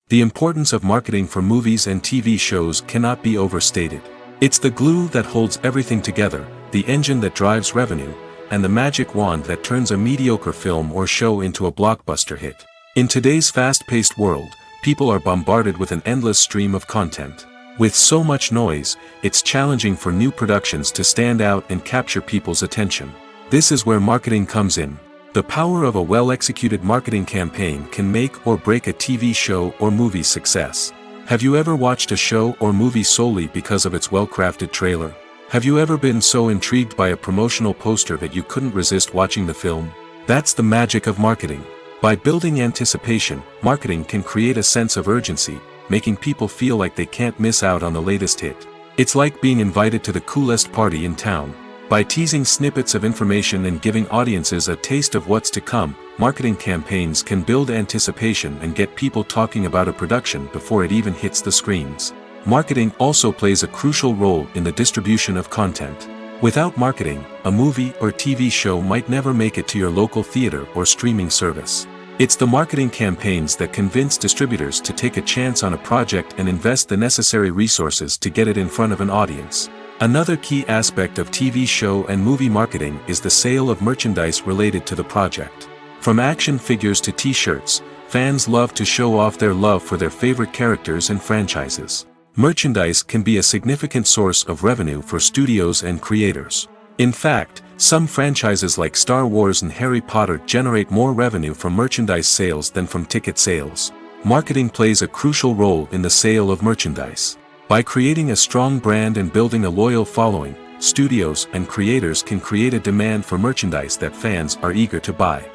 The importance of marketing for movies and TV shows cannot be overstated. It's the glue that holds everything together, the engine that drives revenue, and the magic wand that turns a mediocre film or show into a blockbuster hit. In today's fast-paced world, people are bombarded with an endless stream of content. With so much noise, it's challenging for new productions to stand out and capture people's attention. This is where marketing comes in. The power of a well-executed marketing campaign can make or break a TV show or movie's success. Have you ever watched a show or movie solely because of its well-crafted trailer? Have you ever been so intrigued by a promotional poster that you couldn't resist watching the film? That's the magic of marketing. By building anticipation, marketing can create a sense of urgency, making people feel like they can't miss out on the latest hit. It's like being invited to the coolest party in town. By teasing snippets of information and giving audiences a taste of what's to come, marketing campaigns can build anticipation and get people talking about a production before it even hits the screens. Marketing also plays a crucial role in the distribution of content. Without marketing, a movie or TV show might never make it to your local theater or streaming service. It's the marketing campaigns that convince distributors to take a chance on a project and invest the necessary resources to get it in front of an audience. Another key aspect of TV show and movie marketing is the sale of merchandise related to the project. From action figures to t-shirts, fans love to show off their love for their favorite characters and franchises. Merchandise can be a significant source of revenue for studios and creators. In fact, some franchises like Star Wars and Harry Potter generate more revenue from merchandise sales than from ticket sales. Marketing plays a crucial role in the sale of merchandise. By creating a strong brand and building a loyal following, studios and creators can create a demand for merchandise that fans are eager to buy.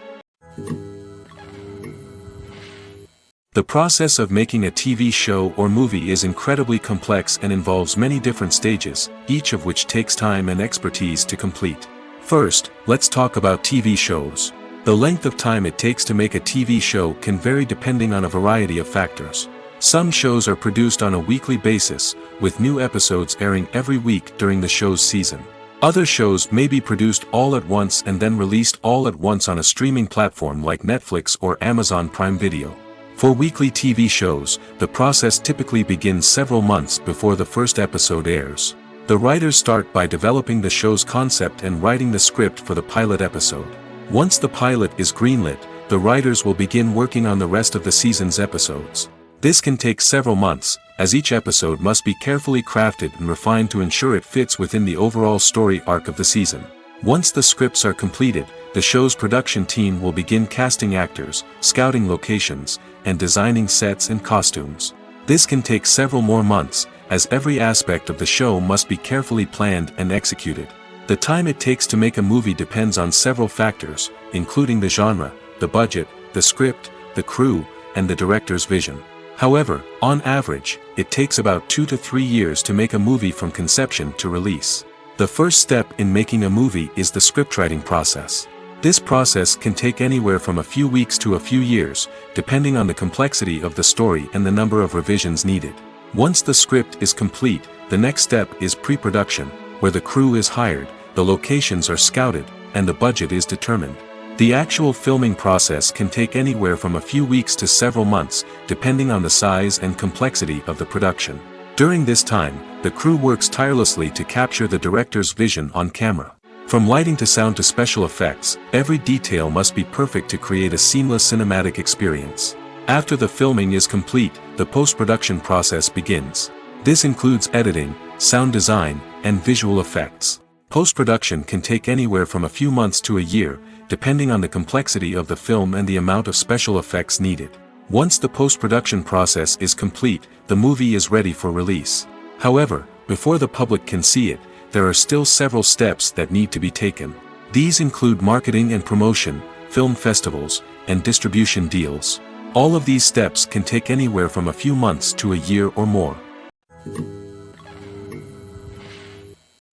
The process of making a TV show or movie is incredibly complex and involves many different stages, each of which takes time and expertise to complete. First, let's talk about TV shows. The length of time it takes to make a TV show can vary depending on a variety of factors. Some shows are produced on a weekly basis, with new episodes airing every week during the show's season. Other shows may be produced all at once and then released all at once on a streaming platform like Netflix or Amazon Prime Video. For weekly TV shows, the process typically begins several months before the first episode airs. The writers start by developing the show's concept and writing the script for the pilot episode. Once the pilot is greenlit, the writers will begin working on the rest of the season's episodes. This can take several months, as each episode must be carefully crafted and refined to ensure it fits within the overall story arc of the season. Once the scripts are completed, the show's production team will begin casting actors, scouting locations, and designing sets and costumes. This can take several more months, as every aspect of the show must be carefully planned and executed. The time it takes to make a movie depends on several factors, including the genre, the budget, the script, the crew, and the director's vision. However, on average, it takes about 2 to 3 years to make a movie from conception to release. The first step in making a movie is the scriptwriting process. This process can take anywhere from a few weeks to a few years, depending on the complexity of the story and the number of revisions needed. Once the script is complete, the next step is pre-production, where the crew is hired, the locations are scouted, and the budget is determined. The actual filming process can take anywhere from a few weeks to several months, depending on the size and complexity of the production. During this time, the crew works tirelessly to capture the director's vision on camera. From lighting to sound to special effects, every detail must be perfect to create a seamless cinematic experience. After the filming is complete, the post-production process begins. This includes editing, sound design, and visual effects. Post-production can take anywhere from a few months to a year, depending on the complexity of the film and the amount of special effects needed. Once the post-production process is complete, the movie is ready for release. However, before the public can see it, there are still several steps that need to be taken. These include marketing and promotion, film festivals, and distribution deals. All of these steps can take anywhere from a few months to a year or more.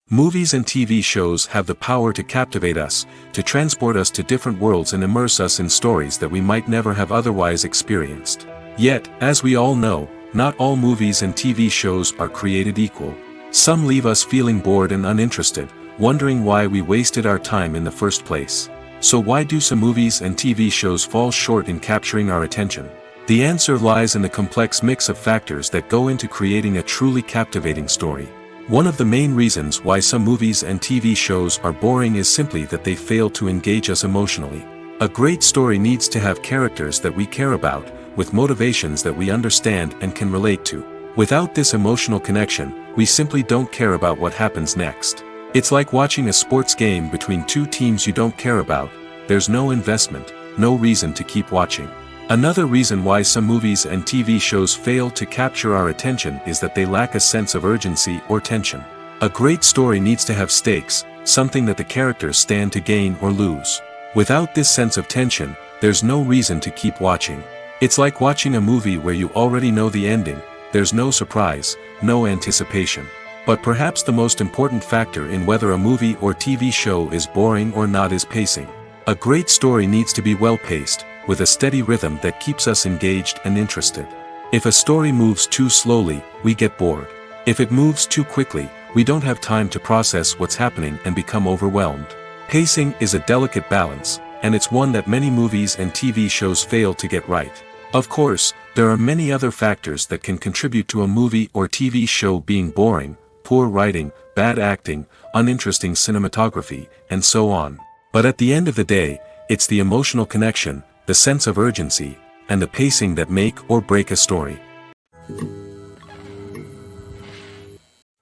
Movies and TV shows have the power to captivate us, to transport us to different worlds and immerse us in stories that we might never have otherwise experienced. Yet, as we all know, not all movies and TV shows are created equal. Some leave us feeling bored and uninterested, wondering why we wasted our time in the first place. So why do some movies and TV shows fall short in capturing our attention? The answer lies in the complex mix of factors that go into creating a truly captivating story. One of the main reasons why some movies and TV shows are boring is simply that they fail to engage us emotionally. A great story needs to have characters that we care about, with motivations that we understand and can relate to. Without this emotional connection, we simply don't care about what happens next. It's like watching a sports game between two teams you don't care about. There's no investment, no reason to keep watching. Another reason why some movies and TV shows fail to capture our attention is that they lack a sense of urgency or tension. A great story needs to have stakes, something that the characters stand to gain or lose. Without this sense of tension, there's no reason to keep watching. It's like watching a movie where you already know the ending. There's no surprise, no anticipation. But perhaps the most important factor in whether a movie or TV show is boring or not is pacing. A great story needs to be well-paced, with a steady rhythm that keeps us engaged and interested. If a story moves too slowly, we get bored. If it moves too quickly, we don't have time to process what's happening and become overwhelmed. Pacing is a delicate balance, and it's one that many movies and TV shows fail to get right. Of course, there are many other factors that can contribute to a movie or TV show being boring: poor writing, bad acting, uninteresting cinematography, and so on. But at the end of the day, it's the emotional connection, the sense of urgency, and the pacing that make or break a story.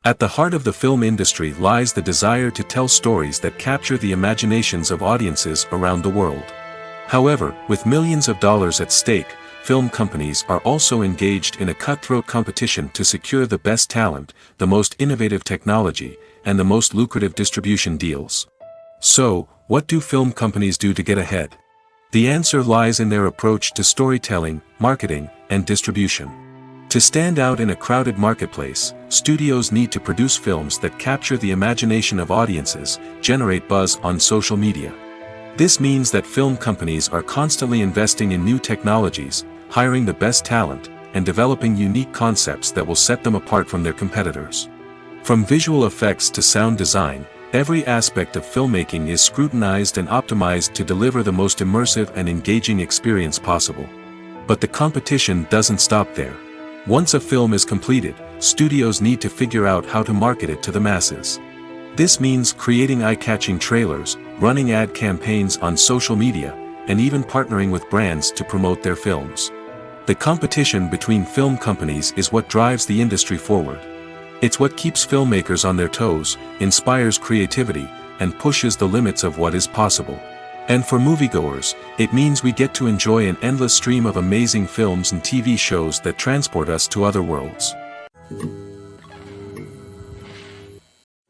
At the heart of the film industry lies the desire to tell stories that capture the imaginations of audiences around the world. However, with millions of dollars at stake, film companies are also engaged in a cutthroat competition to secure the best talent, the most innovative technology, and the most lucrative distribution deals. So, what do film companies do to get ahead? The answer lies in their approach to storytelling, marketing, and distribution. To stand out in a crowded marketplace, studios need to produce films that capture the imagination of audiences, generate buzz on social media. This means that film companies are constantly investing in new technologies, hiring the best talent, and developing unique concepts that will set them apart from their competitors. From visual effects to sound design, every aspect of filmmaking is scrutinized and optimized to deliver the most immersive and engaging experience possible. But the competition doesn't stop there. Once a film is completed, studios need to figure out how to market it to the masses. This means creating eye-catching trailers, running ad campaigns on social media, and even partnering with brands to promote their films. The competition between film companies is what drives the industry forward. It's what keeps filmmakers on their toes, inspires creativity, and pushes the limits of what is possible. And for moviegoers, it means we get to enjoy an endless stream of amazing films and TV shows that transport us to other worlds.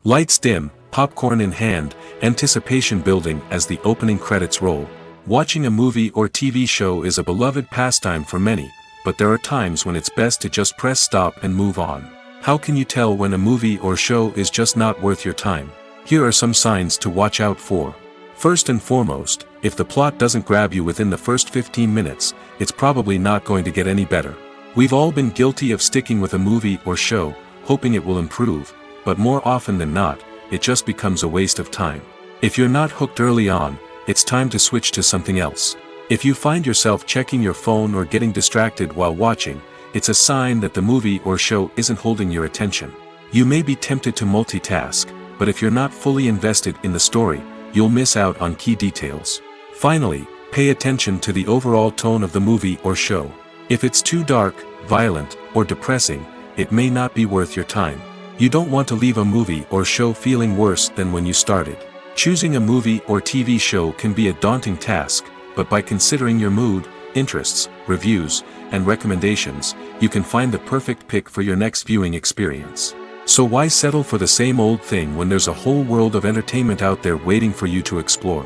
Lights dim, popcorn in hand, anticipation building as the opening credits roll. Watching a movie or TV show is a beloved pastime for many, but there are times when it's best to just press stop and move on. How can you tell when a movie or show is just not worth your time? Here are some signs to watch out for. First and foremost, if the plot doesn't grab you within the first 15 minutes, it's probably not going to get any better. We've all been guilty of sticking with a movie or show, hoping it will improve, but more often than not, it just becomes a waste of time. If you're not hooked early on, it's time to switch to something else. If you find yourself checking your phone or getting distracted while watching, it's a sign that the movie or show isn't holding your attention. You may be tempted to multitask, but if you're not fully invested in the story, you'll miss out on key details. Finally, pay attention to the overall tone of the movie or show. If it's too dark, violent, or depressing, it may not be worth your time. You don't want to leave a movie or show feeling worse than when you started. Choosing a movie or TV show can be a daunting task, but by considering your mood, interests, reviews, and recommendations, you can find the perfect pick for your next viewing experience. So why settle for the same old thing when there's a whole world of entertainment out there waiting for you to explore?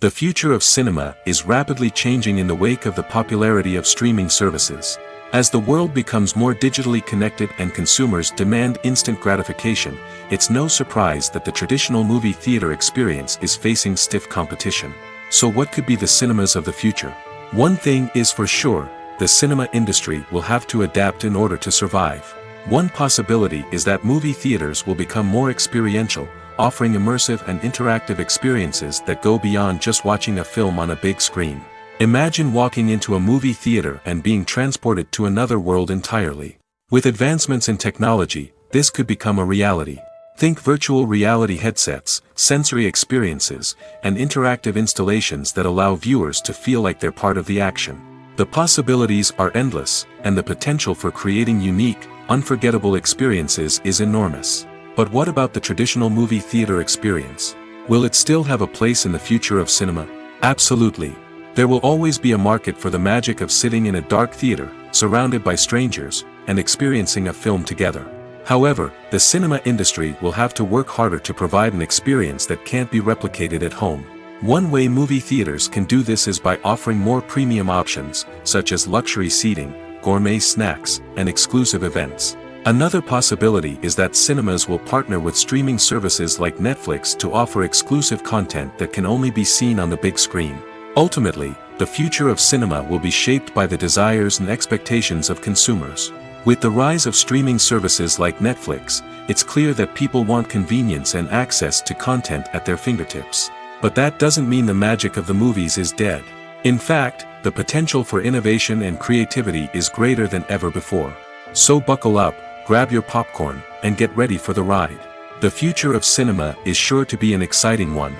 The future of cinema is rapidly changing in the wake of the popularity of streaming services. As the world becomes more digitally connected and consumers demand instant gratification, it's no surprise that the traditional movie theater experience is facing stiff competition. So what could be the cinemas of the future? One thing is for sure, the cinema industry will have to adapt in order to survive. One possibility is that movie theaters will become more experiential, offering immersive and interactive experiences that go beyond just watching a film on a big screen. Imagine walking into a movie theater and being transported to another world entirely. With advancements in technology, this could become a reality. Think virtual reality headsets, sensory experiences, and interactive installations that allow viewers to feel like they're part of the action. The possibilities are endless, and the potential for creating unique, unforgettable experiences is enormous. But what about the traditional movie theater experience? Will it still have a place in the future of cinema? Absolutely. There will always be a market for the magic of sitting in a dark theater, surrounded by strangers, and experiencing a film together. However, the cinema industry will have to work harder to provide an experience that can't be replicated at home. One way movie theaters can do this is by offering more premium options, such as luxury seating, gourmet snacks, and exclusive events. Another possibility is that cinemas will partner with streaming services like Netflix to offer exclusive content that can only be seen on the big screen. Ultimately, the future of cinema will be shaped by the desires and expectations of consumers. With the rise of streaming services like Netflix, it's clear that people want convenience and access to content at their fingertips. But that doesn't mean the magic of the movies is dead. In fact, the potential for innovation and creativity is greater than ever before. So buckle up, grab your popcorn, and get ready for the ride. The future of cinema is sure to be an exciting one.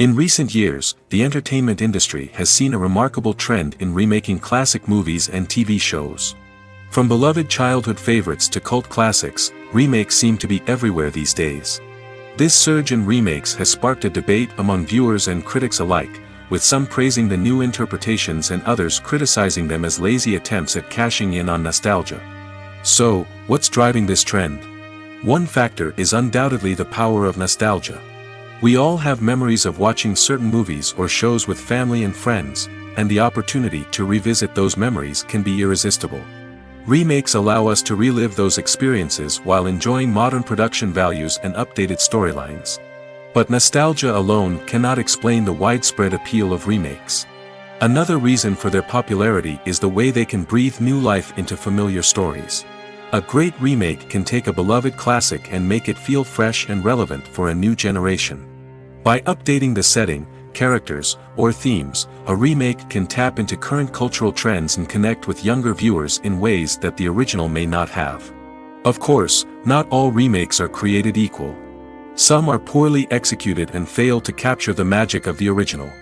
In recent years, the entertainment industry has seen a remarkable trend in remaking classic movies and TV shows. From beloved childhood favorites to cult classics, remakes seem to be everywhere these days. This surge in remakes has sparked a debate among viewers and critics alike, with some praising the new interpretations and others criticizing them as lazy attempts at cashing in on nostalgia. So, what's driving this trend? One factor is undoubtedly the power of nostalgia. We all have memories of watching certain movies or shows with family and friends, and the opportunity to revisit those memories can be irresistible. Remakes allow us to relive those experiences while enjoying modern production values and updated storylines. But nostalgia alone cannot explain the widespread appeal of remakes. Another reason for their popularity is the way they can breathe new life into familiar stories. A great remake can take a beloved classic and make it feel fresh and relevant for a new generation. By updating the setting, characters, or themes, a remake can tap into current cultural trends and connect with younger viewers in ways that the original may not have. Of course, not all remakes are created equal. Some are poorly executed and fail to capture the magic of the original.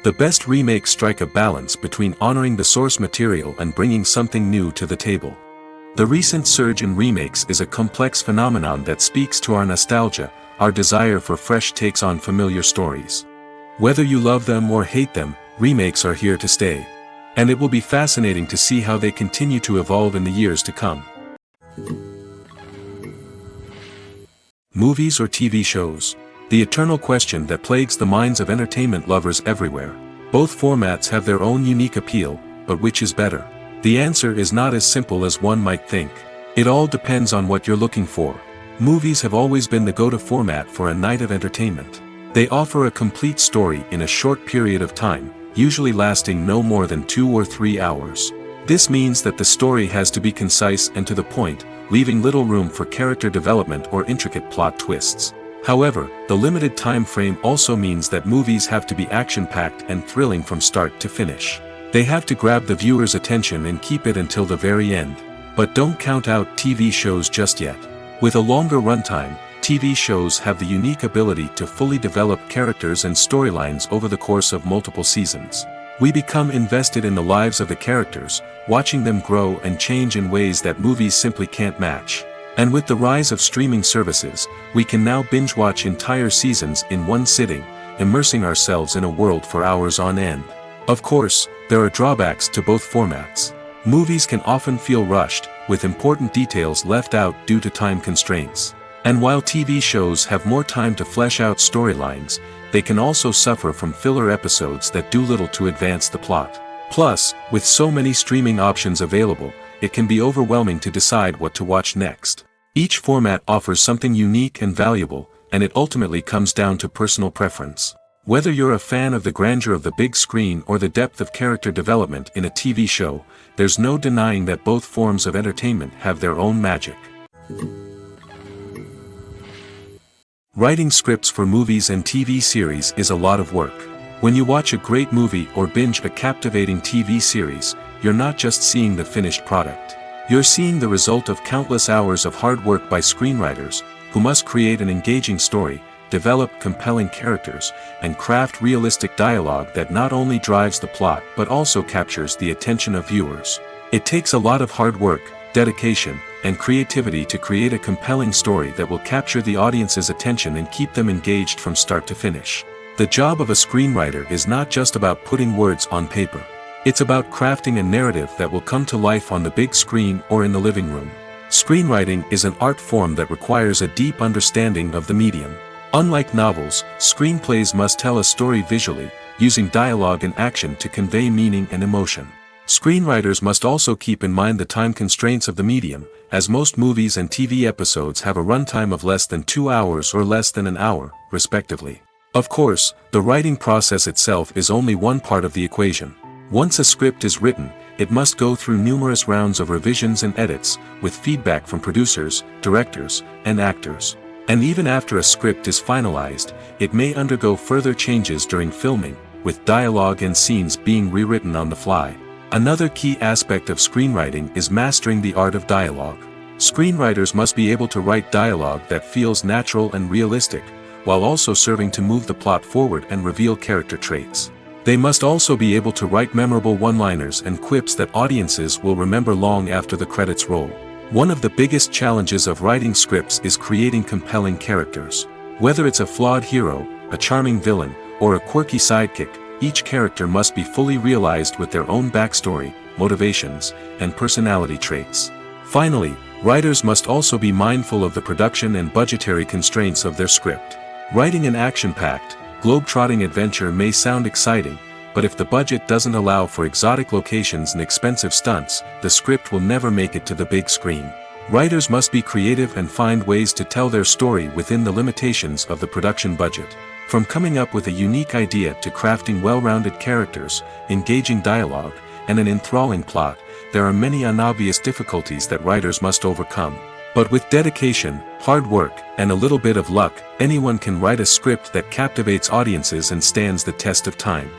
The best remakes strike a balance between honoring the source material and bringing something new to the table. The recent surge in remakes is a complex phenomenon that speaks to our nostalgia, our desire for fresh takes on familiar stories. Whether you love them or hate them, remakes are here to stay. And it will be fascinating to see how they continue to evolve in the years to come. Movies or TV shows? The eternal question that plagues the minds of entertainment lovers everywhere. Both formats have their own unique appeal, but which is better? The answer is not as simple as one might think. It all depends on what you're looking for. Movies have always been the go-to format for a night of entertainment. They offer a complete story in a short period of time, usually lasting no more than 2 or 3 hours. This means that the story has to be concise and to the point, leaving little room for character development or intricate plot twists. However, the limited time frame also means that movies have to be action-packed and thrilling from start to finish. They have to grab the viewer's attention and keep it until the very end. But don't count out TV shows just yet. With a longer runtime, TV shows have the unique ability to fully develop characters and storylines over the course of multiple seasons. We become invested in the lives of the characters, watching them grow and change in ways that movies simply can't match. And with the rise of streaming services, we can now binge-watch entire seasons in one sitting, immersing ourselves in a world for hours on end. Of course, there are drawbacks to both formats. Movies can often feel rushed, with important details left out due to time constraints. And while TV shows have more time to flesh out storylines, they can also suffer from filler episodes that do little to advance the plot. Plus, with so many streaming options available, it can be overwhelming to decide what to watch next. Each format offers something unique and valuable, and it ultimately comes down to personal preference. Whether you're a fan of the grandeur of the big screen or the depth of character development in a TV show, there's no denying that both forms of entertainment have their own magic. Writing scripts for movies and TV series is a lot of work. When you watch a great movie or binge a captivating TV series, you're not just seeing the finished product. You're seeing the result of countless hours of hard work by screenwriters, who must create an engaging story, develop compelling characters, and craft realistic dialogue that not only drives the plot but also captures the attention of viewers. It takes a lot of hard work, dedication, and creativity to create a compelling story that will capture the audience's attention and keep them engaged from start to finish. The job of a screenwriter is not just about putting words on paper. It's about crafting a narrative that will come to life on the big screen or in the living room. Screenwriting is an art form that requires a deep understanding of the medium. Unlike novels, screenplays must tell a story visually, using dialogue and action to convey meaning and emotion. Screenwriters must also keep in mind the time constraints of the medium, as most movies and TV episodes have a runtime of less than 2 hours or less than an hour, respectively. Of course, the writing process itself is only one part of the equation. Once a script is written, it must go through numerous rounds of revisions and edits, with feedback from producers, directors, and actors. And even after a script is finalized, it may undergo further changes during filming, with dialogue and scenes being rewritten on the fly. Another key aspect of screenwriting is mastering the art of dialogue. Screenwriters must be able to write dialogue that feels natural and realistic, while also serving to move the plot forward and reveal character traits. They must also be able to write memorable one-liners and quips that audiences will remember long after the credits roll. One of the biggest challenges of writing scripts is creating compelling characters. Whether it's a flawed hero, a charming villain, or a quirky sidekick, each character must be fully realized with their own backstory, motivations, and personality traits. Finally, writers must also be mindful of the production and budgetary constraints of their script. Writing an action-packed, globe-trotting adventure may sound exciting, but if the budget doesn't allow for exotic locations and expensive stunts, the script will never make it to the big screen. Writers must be creative and find ways to tell their story within the limitations of the production budget. From coming up with a unique idea to crafting well-rounded characters, engaging dialogue, and an enthralling plot, there are many unobvious difficulties that writers must overcome. But with dedication, hard work, and a little bit of luck, anyone can write a script that captivates audiences and stands the test of time.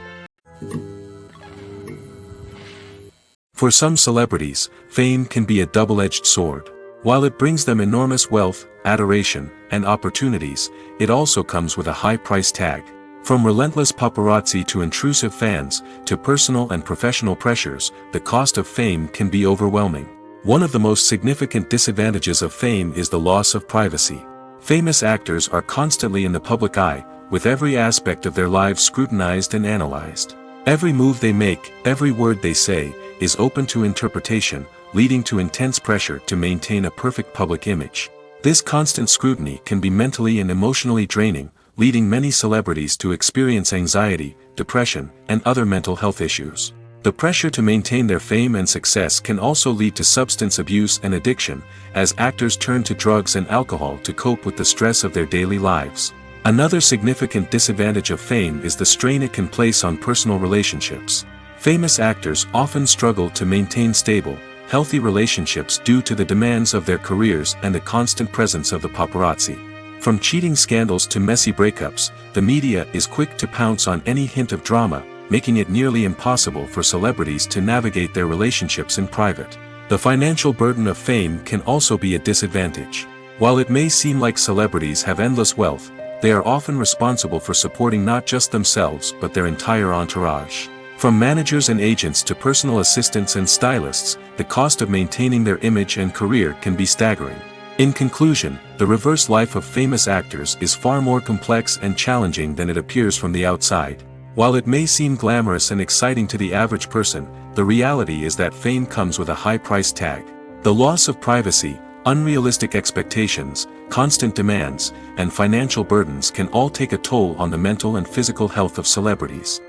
For some celebrities, fame can be a double-edged sword. While it brings them enormous wealth, adoration, and opportunities, it also comes with a high price tag. From relentless paparazzi to intrusive fans, to personal and professional pressures, the cost of fame can be overwhelming. One of the most significant disadvantages of fame is the loss of privacy. Famous actors are constantly in the public eye, with every aspect of their lives scrutinized and analyzed. Every move they make, every word they say, is open to interpretation, leading to intense pressure to maintain a perfect public image. This constant scrutiny can be mentally and emotionally draining, leading many celebrities to experience anxiety, depression, and other mental health issues. The pressure to maintain their fame and success can also lead to substance abuse and addiction, as actors turn to drugs and alcohol to cope with the stress of their daily lives. Another significant disadvantage of fame is the strain it can place on personal relationships. Famous actors often struggle to maintain stable, healthy relationships due to the demands of their careers and the constant presence of the paparazzi. From cheating scandals to messy breakups, the media is quick to pounce on any hint of drama, making it nearly impossible for celebrities to navigate their relationships in private. The financial burden of fame can also be a disadvantage. While it may seem like celebrities have endless wealth, they are often responsible for supporting not just themselves but their entire entourage. From managers and agents to personal assistants and stylists, the cost of maintaining their image and career can be staggering. In conclusion, the reverse life of famous actors is far more complex and challenging than it appears from the outside. While it may seem glamorous and exciting to the average person, the reality is that fame comes with a high price tag. The loss of privacy, unrealistic expectations, constant demands, and financial burdens can all take a toll on the mental and physical health of celebrities.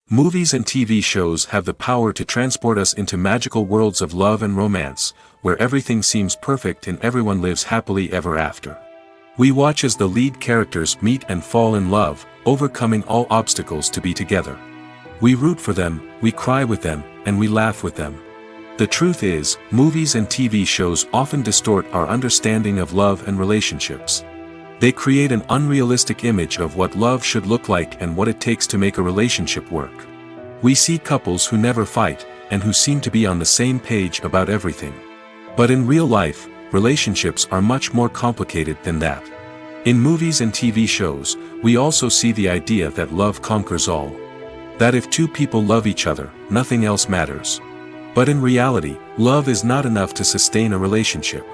Movies and TV shows have the power to transport us into magical worlds of love and romance, where everything seems perfect and everyone lives happily ever after. We watch as the lead characters meet and fall in love, overcoming all obstacles to be together. We root for them, we cry with them, and we laugh with them. The truth is, movies and TV shows often distort our understanding of love and relationships. They create an unrealistic image of what love should look like and what it takes to make a relationship work. We see couples who never fight, and who seem to be on the same page about everything. But in real life, relationships are much more complicated than that. In movies and TV shows, we also see the idea that love conquers all. That if two people love each other, nothing else matters. But in reality, love is not enough to sustain a relationship.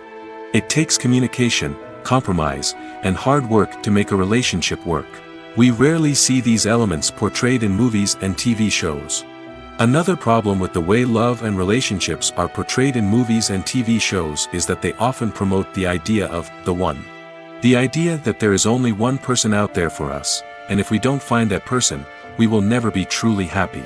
It takes communication, compromise, and hard work to make a relationship work. We rarely see these elements portrayed in movies and TV shows. Another problem with the way love and relationships are portrayed in movies and TV shows is that they often promote the idea of the one. The idea that there is only one person out there for us, and if we don't find that person, we will never be truly happy.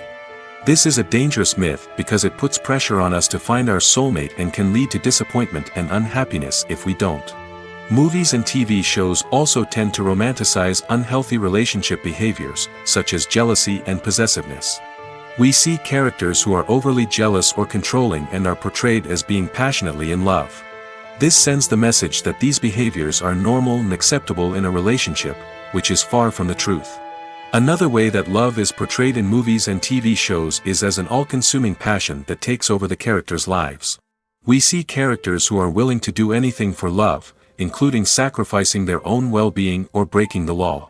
This is a dangerous myth because it puts pressure on us to find our soulmate and can lead to disappointment and unhappiness if we don't. Movies and TV shows also tend to romanticize unhealthy relationship behaviors, such as jealousy and possessiveness. We see characters who are overly jealous or controlling and are portrayed as being passionately in love. This sends the message that these behaviors are normal and acceptable in a relationship, which is far from the truth. Another way that love is portrayed in movies and TV shows is as an all-consuming passion that takes over the characters' lives. We see characters who are willing to do anything for love, including sacrificing their own well-being or breaking the law.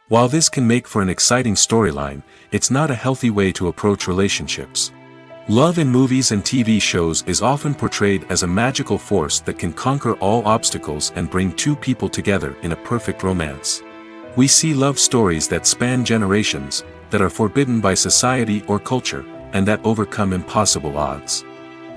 While this can make for an exciting storyline, it's not a healthy way to approach relationships. Love in movies and TV shows is often portrayed as a magical force that can conquer all obstacles and bring two people together in a perfect romance. We see love stories that span generations, that are forbidden by society or culture, and that overcome impossible odds.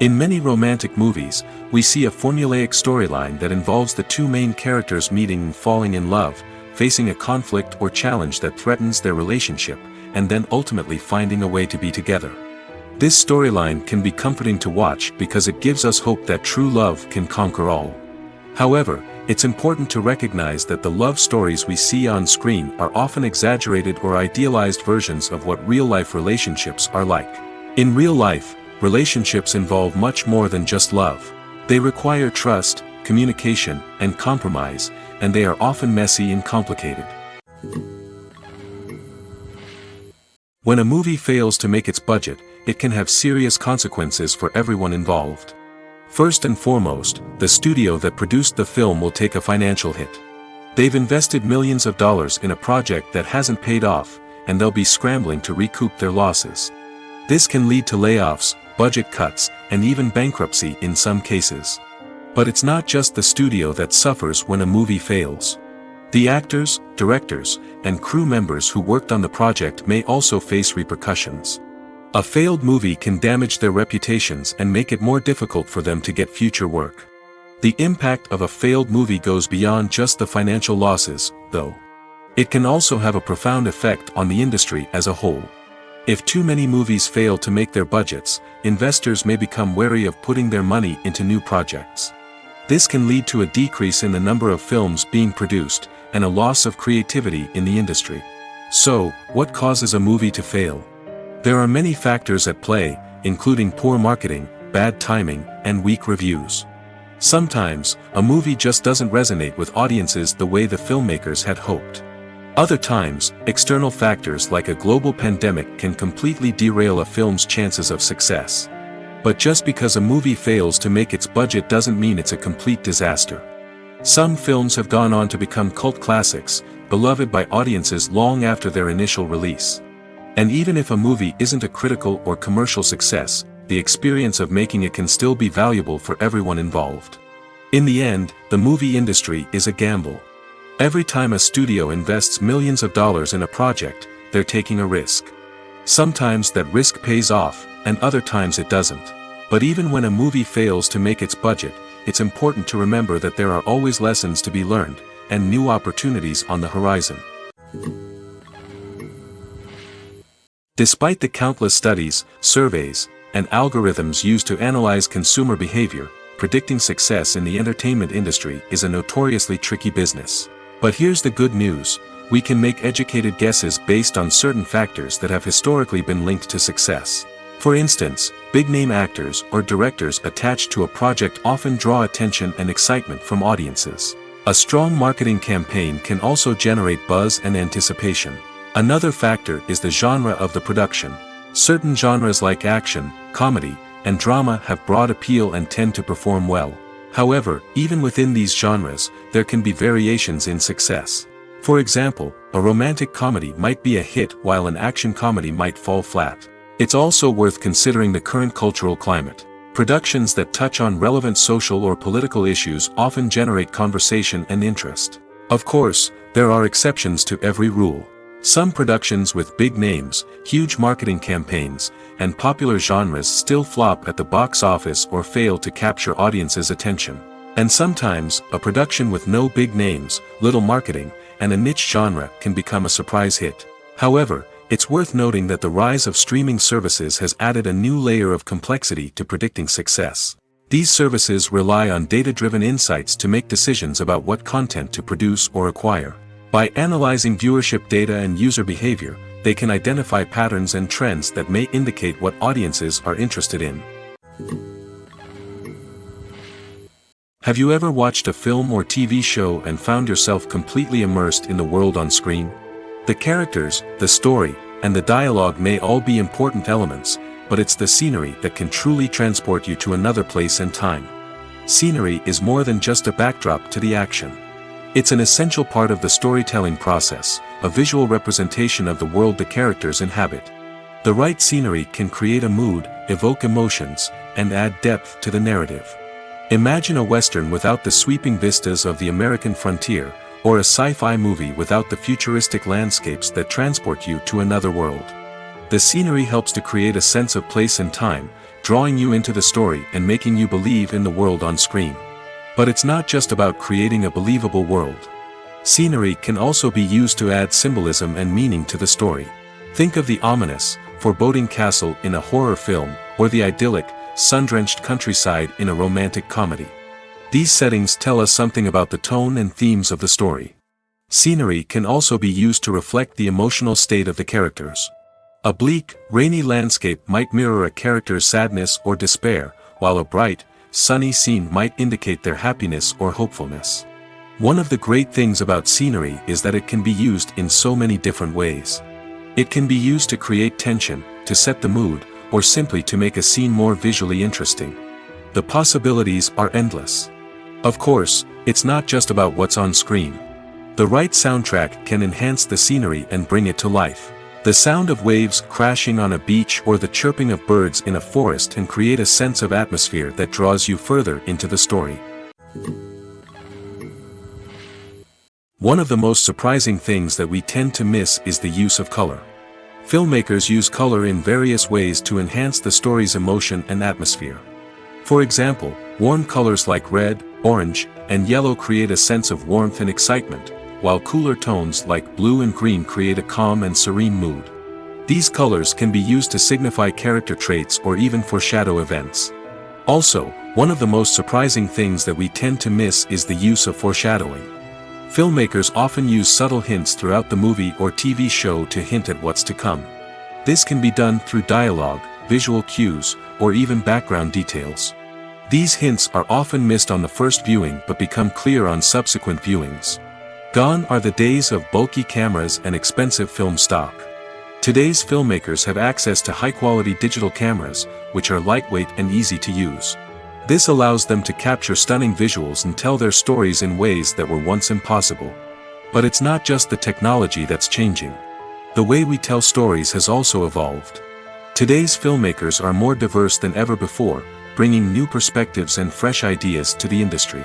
In many romantic movies, we see a formulaic storyline that involves the two main characters meeting and falling in love, facing a conflict or challenge that threatens their relationship, and then ultimately finding a way to be together. This storyline can be comforting to watch because it gives us hope that true love can conquer all. However, it's important to recognize that the love stories we see on screen are often exaggerated or idealized versions of what real-life relationships are like. In real life, relationships involve much more than just love. They require trust, communication, and compromise, and they are often messy and complicated. When a movie fails to make its budget, it can have serious consequences for everyone involved. First and foremost, the studio that produced the film will take a financial hit. They've invested millions of dollars in a project that hasn't paid off, and they'll be scrambling to recoup their losses. This can lead to layoffs, budget cuts, and even bankruptcy in some cases. But it's not just the studio that suffers when a movie fails. The actors, directors, and crew members who worked on the project may also face repercussions. A failed movie can damage their reputations and make it more difficult for them to get future work. The impact of a failed movie goes beyond just the financial losses, though. It can also have a profound effect on the industry as a whole. If too many movies fail to make their budgets, investors may become wary of putting their money into new projects. This can lead to a decrease in the number of films being produced, and a loss of creativity in the industry. So, what causes a movie to fail? There are many factors at play, including poor marketing, bad timing, and weak reviews. Sometimes, a movie just doesn't resonate with audiences the way the filmmakers had hoped. Other times, external factors like a global pandemic can completely derail a film's chances of success. But just because a movie fails to make its budget doesn't mean it's a complete disaster. Some films have gone on to become cult classics, beloved by audiences long after their initial release. And even if a movie isn't a critical or commercial success, the experience of making it can still be valuable for everyone involved. In the end, the movie industry is a gamble. Every time a studio invests millions of dollars in a project, they're taking a risk. Sometimes that risk pays off, and other times it doesn't. But even when a movie fails to make its budget, it's important to remember that there are always lessons to be learned, and new opportunities on the horizon. Despite the countless studies, surveys, and algorithms used to analyze consumer behavior, predicting success in the entertainment industry is a notoriously tricky business. But here's the good news: we can make educated guesses based on certain factors that have historically been linked to success. For instance, big-name actors or directors attached to a project often draw attention and excitement from audiences. A strong marketing campaign can also generate buzz and anticipation. Another factor is the genre of the production. Certain genres like action, comedy, and drama have broad appeal and tend to perform well. However, even within these genres, there can be variations in success. For example, a romantic comedy might be a hit while an action comedy might fall flat. It's also worth considering the current cultural climate. Productions that touch on relevant social or political issues often generate conversation and interest. Of course, there are exceptions to every rule. Some productions with big names, huge marketing campaigns, and popular genres still flop at the box office or fail to capture audiences' attention. And sometimes, a production with no big names, little marketing, and a niche genre can become a surprise hit. However, it's worth noting that the rise of streaming services has added a new layer of complexity to predicting success. These services rely on data-driven insights to make decisions about what content to produce or acquire. By analyzing viewership data and user behavior, they can identify patterns and trends that may indicate what audiences are interested in. Have you ever watched a film or TV show and found yourself completely immersed in the world on screen? The characters, the story, and the dialogue may all be important elements, but it's the scenery that can truly transport you to another place and time. Scenery is more than just a backdrop to the action. It's an essential part of the storytelling process, a visual representation of the world the characters inhabit. The right scenery can create a mood, evoke emotions, and add depth to the narrative. Imagine a Western without the sweeping vistas of the American frontier, or a sci-fi movie without the futuristic landscapes that transport you to another world. The scenery helps to create a sense of place and time, drawing you into the story and making you believe in the world on screen. But it's not just about creating a believable world. Scenery can also be used to add symbolism and meaning to the story. Think of the ominous, foreboding castle in a horror film, or the idyllic, sun-drenched countryside in a romantic comedy. These settings tell us something about the tone and themes of the story. Scenery can also be used to reflect the emotional state of the characters. A bleak, rainy landscape might mirror a character's sadness or despair, while a bright, sunny scene might indicate their happiness or hopefulness. One of the great things about scenery is that it can be used in so many different ways. It can be used to create tension, to set the mood, or simply to make a scene more visually interesting. The possibilities are endless. Of course, it's not just about what's on screen. The right soundtrack can enhance the scenery and bring it to life. The sound of waves crashing on a beach or the chirping of birds in a forest can create a sense of atmosphere that draws you further into the story. One of the most surprising things that we tend to miss is the use of color. Filmmakers use color in various ways to enhance the story's emotion and atmosphere. For example, warm colors like red, orange, and yellow create a sense of warmth and excitement, while cooler tones like blue and green create a calm and serene mood. These colors can be used to signify character traits or even foreshadow events. Also, one of the most surprising things that we tend to miss is the use of foreshadowing. Filmmakers often use subtle hints throughout the movie or TV show to hint at what's to come. This can be done through dialogue, visual cues, or even background details. These hints are often missed on the first viewing but become clear on subsequent viewings. Gone are the days of bulky cameras and expensive film stock. Today's filmmakers have access to high-quality digital cameras, which are lightweight and easy to use. This allows them to capture stunning visuals and tell their stories in ways that were once impossible. But it's not just the technology that's changing. The way we tell stories has also evolved. Today's filmmakers are more diverse than ever before, bringing new perspectives and fresh ideas to the industry.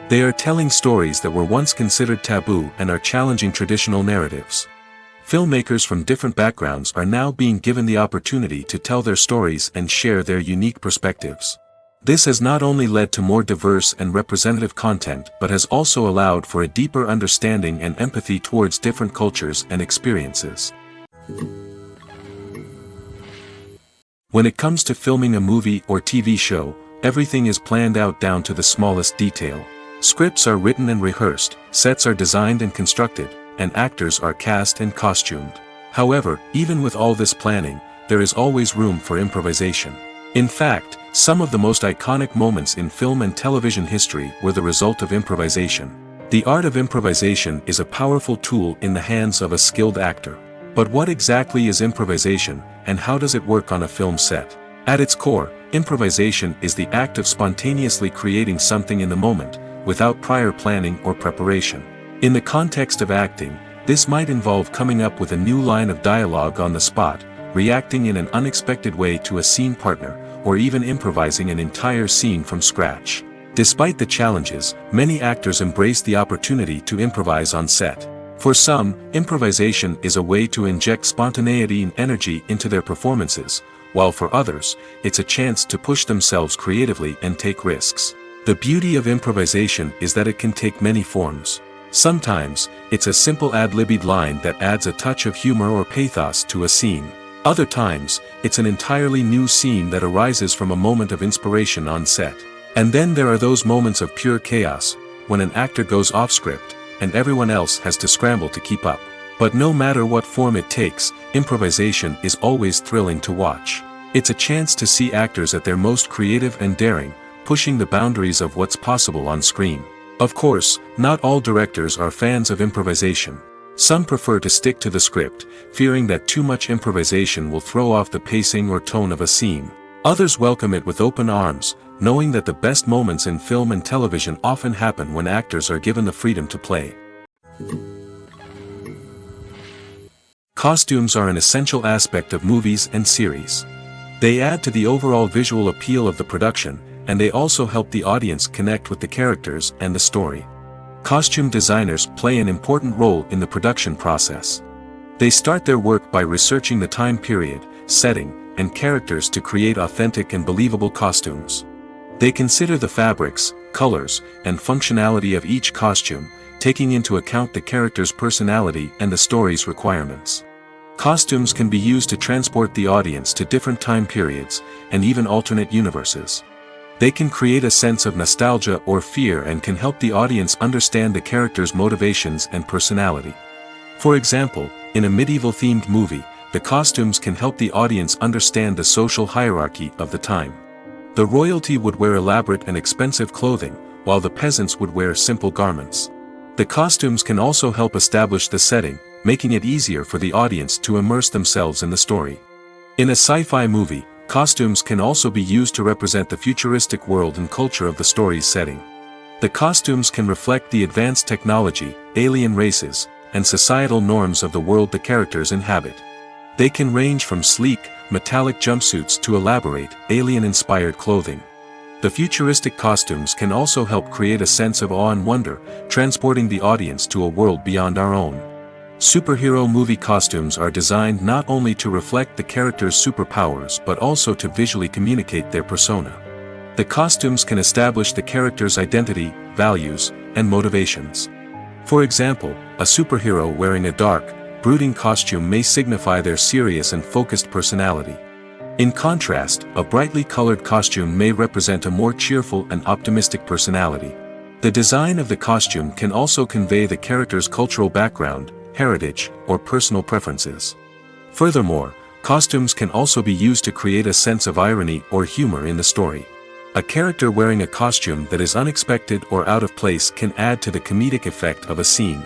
They are telling stories that were once considered taboo and are challenging traditional narratives. Filmmakers from different backgrounds are now being given the opportunity to tell their stories and share their unique perspectives. This has not only led to more diverse and representative content but has also allowed for a deeper understanding and empathy towards different cultures and experiences. When it comes to filming a movie or TV show, everything is planned out down to the smallest detail. Scripts are written and rehearsed, sets are designed and constructed, and actors are cast and costumed. However, even with all this planning, there is always room for improvisation. In fact, some of the most iconic moments in film and television history were the result of improvisation. The art of improvisation is a powerful tool in the hands of a skilled actor. But what exactly is improvisation, and how does it work on a film set? At its core, improvisation is the act of spontaneously creating something in the moment, without prior planning or preparation. In the context of acting, this might involve coming up with a new line of dialogue on the spot, reacting in an unexpected way to a scene partner, or even improvising an entire scene from scratch. Despite the challenges, many actors embrace the opportunity to improvise on set. For some, improvisation is a way to inject spontaneity and energy into their performances, while for others, it's a chance to push themselves creatively and take risks. The beauty of improvisation is that it can take many forms. Sometimes, it's a simple ad-libbed line that adds a touch of humor or pathos to a scene. Other times, it's an entirely new scene that arises from a moment of inspiration on set. And then there are those moments of pure chaos, when an actor goes off script, and everyone else has to scramble to keep up. But no matter what form it takes, improvisation is always thrilling to watch. It's a chance to see actors at their most creative and daring, pushing the boundaries of what's possible on screen. Of course, not all directors are fans of improvisation. Some prefer to stick to the script, fearing that too much improvisation will throw off the pacing or tone of a scene. Others welcome it with open arms, knowing that the best moments in film and television often happen when actors are given the freedom to play. Costumes are an essential aspect of movies and series. They add to the overall visual appeal of the production, and they also help the audience connect with the characters and the story. Costume designers play an important role in the production process. They start their work by researching the time period, setting, and characters to create authentic and believable costumes. They consider the fabrics, colors, and functionality of each costume, taking into account the character's personality and the story's requirements. Costumes can be used to transport the audience to different time periods, and even alternate universes. They can create a sense of nostalgia or fear and can help the audience understand the character's motivations and personality. For example, in a medieval-themed movie, the costumes can help the audience understand the social hierarchy of the time. The royalty would wear elaborate and expensive clothing, while the peasants would wear simple garments. The costumes can also help establish the setting, making it easier for the audience to immerse themselves in the story. In a sci-fi movie, costumes can also be used to represent the futuristic world and culture of the story's setting. The costumes can reflect the advanced technology, alien races, and societal norms of the world the characters inhabit. They can range from sleek, metallic jumpsuits to elaborate, alien-inspired clothing. The futuristic costumes can also help create a sense of awe and wonder, transporting the audience to a world beyond our own. Superhero movie costumes are designed not only to reflect the character's superpowers but also to visually communicate their persona. The costumes can establish the character's identity, values, and motivations. For example, a superhero wearing a dark, brooding costume may signify their serious and focused personality. In contrast, a brightly colored costume may represent a more cheerful and optimistic personality. The design of the costume can also convey the character's cultural background, heritage, or personal preferences. Furthermore, costumes can also be used to create a sense of irony or humor in the story. A character wearing a costume that is unexpected or out of place can add to the comedic effect of a scene.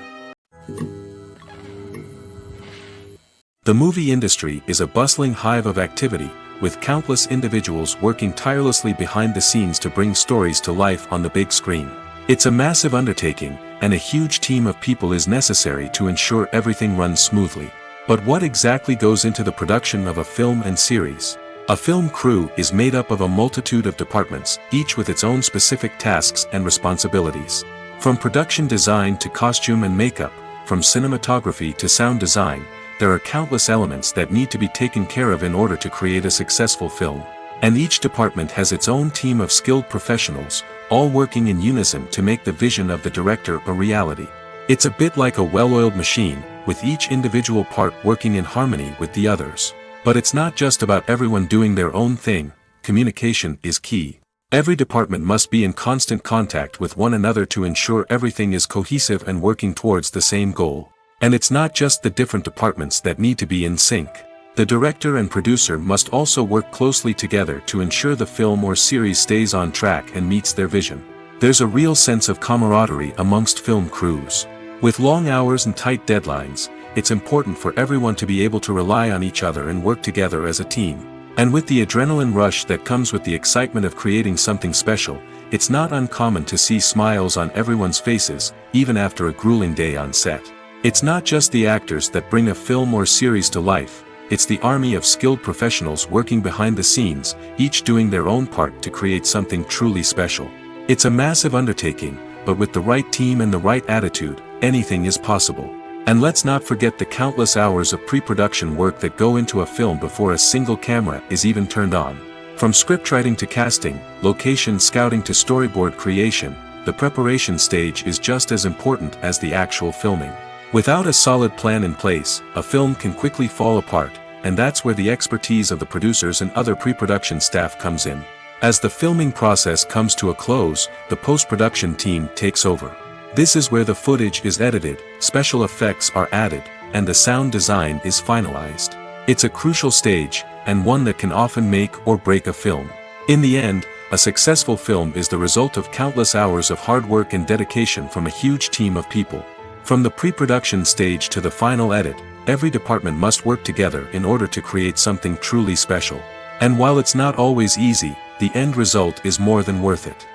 The movie industry is a bustling hive of activity, with countless individuals working tirelessly behind the scenes to bring stories to life on the big screen. It's a massive undertaking, and a huge team of people is necessary to ensure everything runs smoothly. But what exactly goes into the production of a film and series? A film crew is made up of a multitude of departments, each with its own specific tasks and responsibilities. From production design to costume and makeup, from cinematography to sound design, there are countless elements that need to be taken care of in order to create a successful film. And each department has its own team of skilled professionals, all working in unison to make the vision of the director a reality. It's a bit like a well-oiled machine, with each individual part working in harmony with the others. But it's not just about everyone doing their own thing. Communication is key. Every department must be in constant contact with one another to ensure everything is cohesive and working towards the same goal. And it's not just the different departments that need to be in sync. The director and producer must also work closely together to ensure the film or series stays on track and meets their vision. There's a real sense of camaraderie amongst film crews. With long hours and tight deadlines, it's important for everyone to be able to rely on each other and work together as a team. And with the adrenaline rush that comes with the excitement of creating something special, it's not uncommon to see smiles on everyone's faces, even after a grueling day on set. It's not just the actors that bring a film or series to life. It's the army of skilled professionals working behind the scenes, each doing their own part to create something truly special. It's a massive undertaking, but with the right team and the right attitude, anything is possible. And let's not forget the countless hours of pre-production work that go into a film before a single camera is even turned on. From scriptwriting to casting, location scouting to storyboard creation, the preparation stage is just as important as the actual filming. Without a solid plan in place, a film can quickly fall apart, and that's where the expertise of the producers and other pre-production staff comes in. As the filming process comes to a close, the post-production team takes over. This is where the footage is edited, special effects are added, and the sound design is finalized. It's a crucial stage, and one that can often make or break a film. In the end, a successful film is the result of countless hours of hard work and dedication from a huge team of people. From the pre-production stage to the final edit, every department must work together in order to create something truly special. And while it's not always easy, the end result is more than worth it.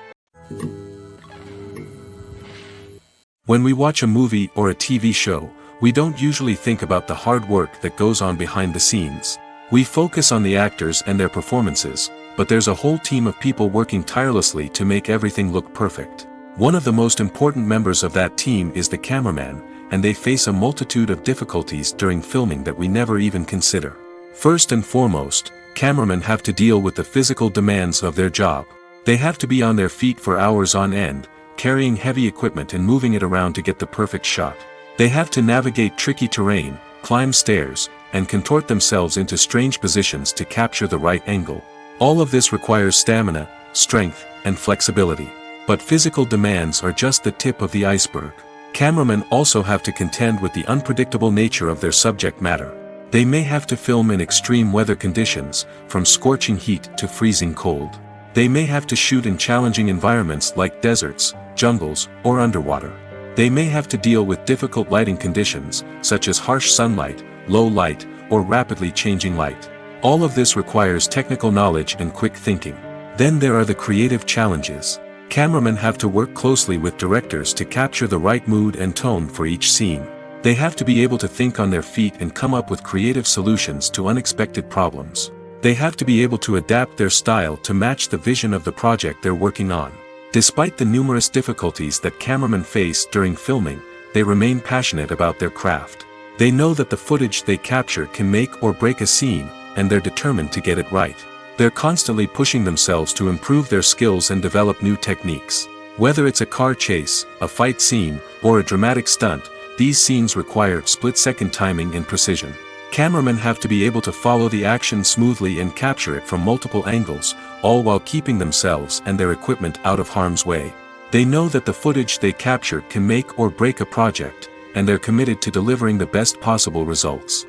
When we watch a movie or a TV show, we don't usually think about the hard work that goes on behind the scenes. We focus on the actors and their performances, but there's a whole team of people working tirelessly to make everything look perfect. One of the most important members of that team is the cameraman, and they face a multitude of difficulties during filming that we never even consider. First and foremost, cameramen have to deal with the physical demands of their job. They have to be on their feet for hours on end, carrying heavy equipment and moving it around to get the perfect shot. They have to navigate tricky terrain, climb stairs, and contort themselves into strange positions to capture the right angle. All of this requires stamina, strength, and flexibility. But physical demands are just the tip of the iceberg. Cameramen also have to contend with the unpredictable nature of their subject matter. They may have to film in extreme weather conditions, from scorching heat to freezing cold. They may have to shoot in challenging environments like deserts, jungles, or underwater. They may have to deal with difficult lighting conditions, such as harsh sunlight, low light, or rapidly changing light. All of this requires technical knowledge and quick thinking. Then there are the creative challenges. Cameramen have to work closely with directors to capture the right mood and tone for each scene. They have to be able to think on their feet and come up with creative solutions to unexpected problems. They have to be able to adapt their style to match the vision of the project they're working on. Despite the numerous difficulties that cameramen face during filming, they remain passionate about their craft. They know that the footage they capture can make or break a scene, and they're determined to get it right. They're constantly pushing themselves to improve their skills and develop new techniques. Whether it's a car chase, a fight scene, or a dramatic stunt, these scenes require split-second timing and precision. Cameramen have to be able to follow the action smoothly and capture it from multiple angles, all while keeping themselves and their equipment out of harm's way. They know that the footage they capture can make or break a project, and they're committed to delivering the best possible results.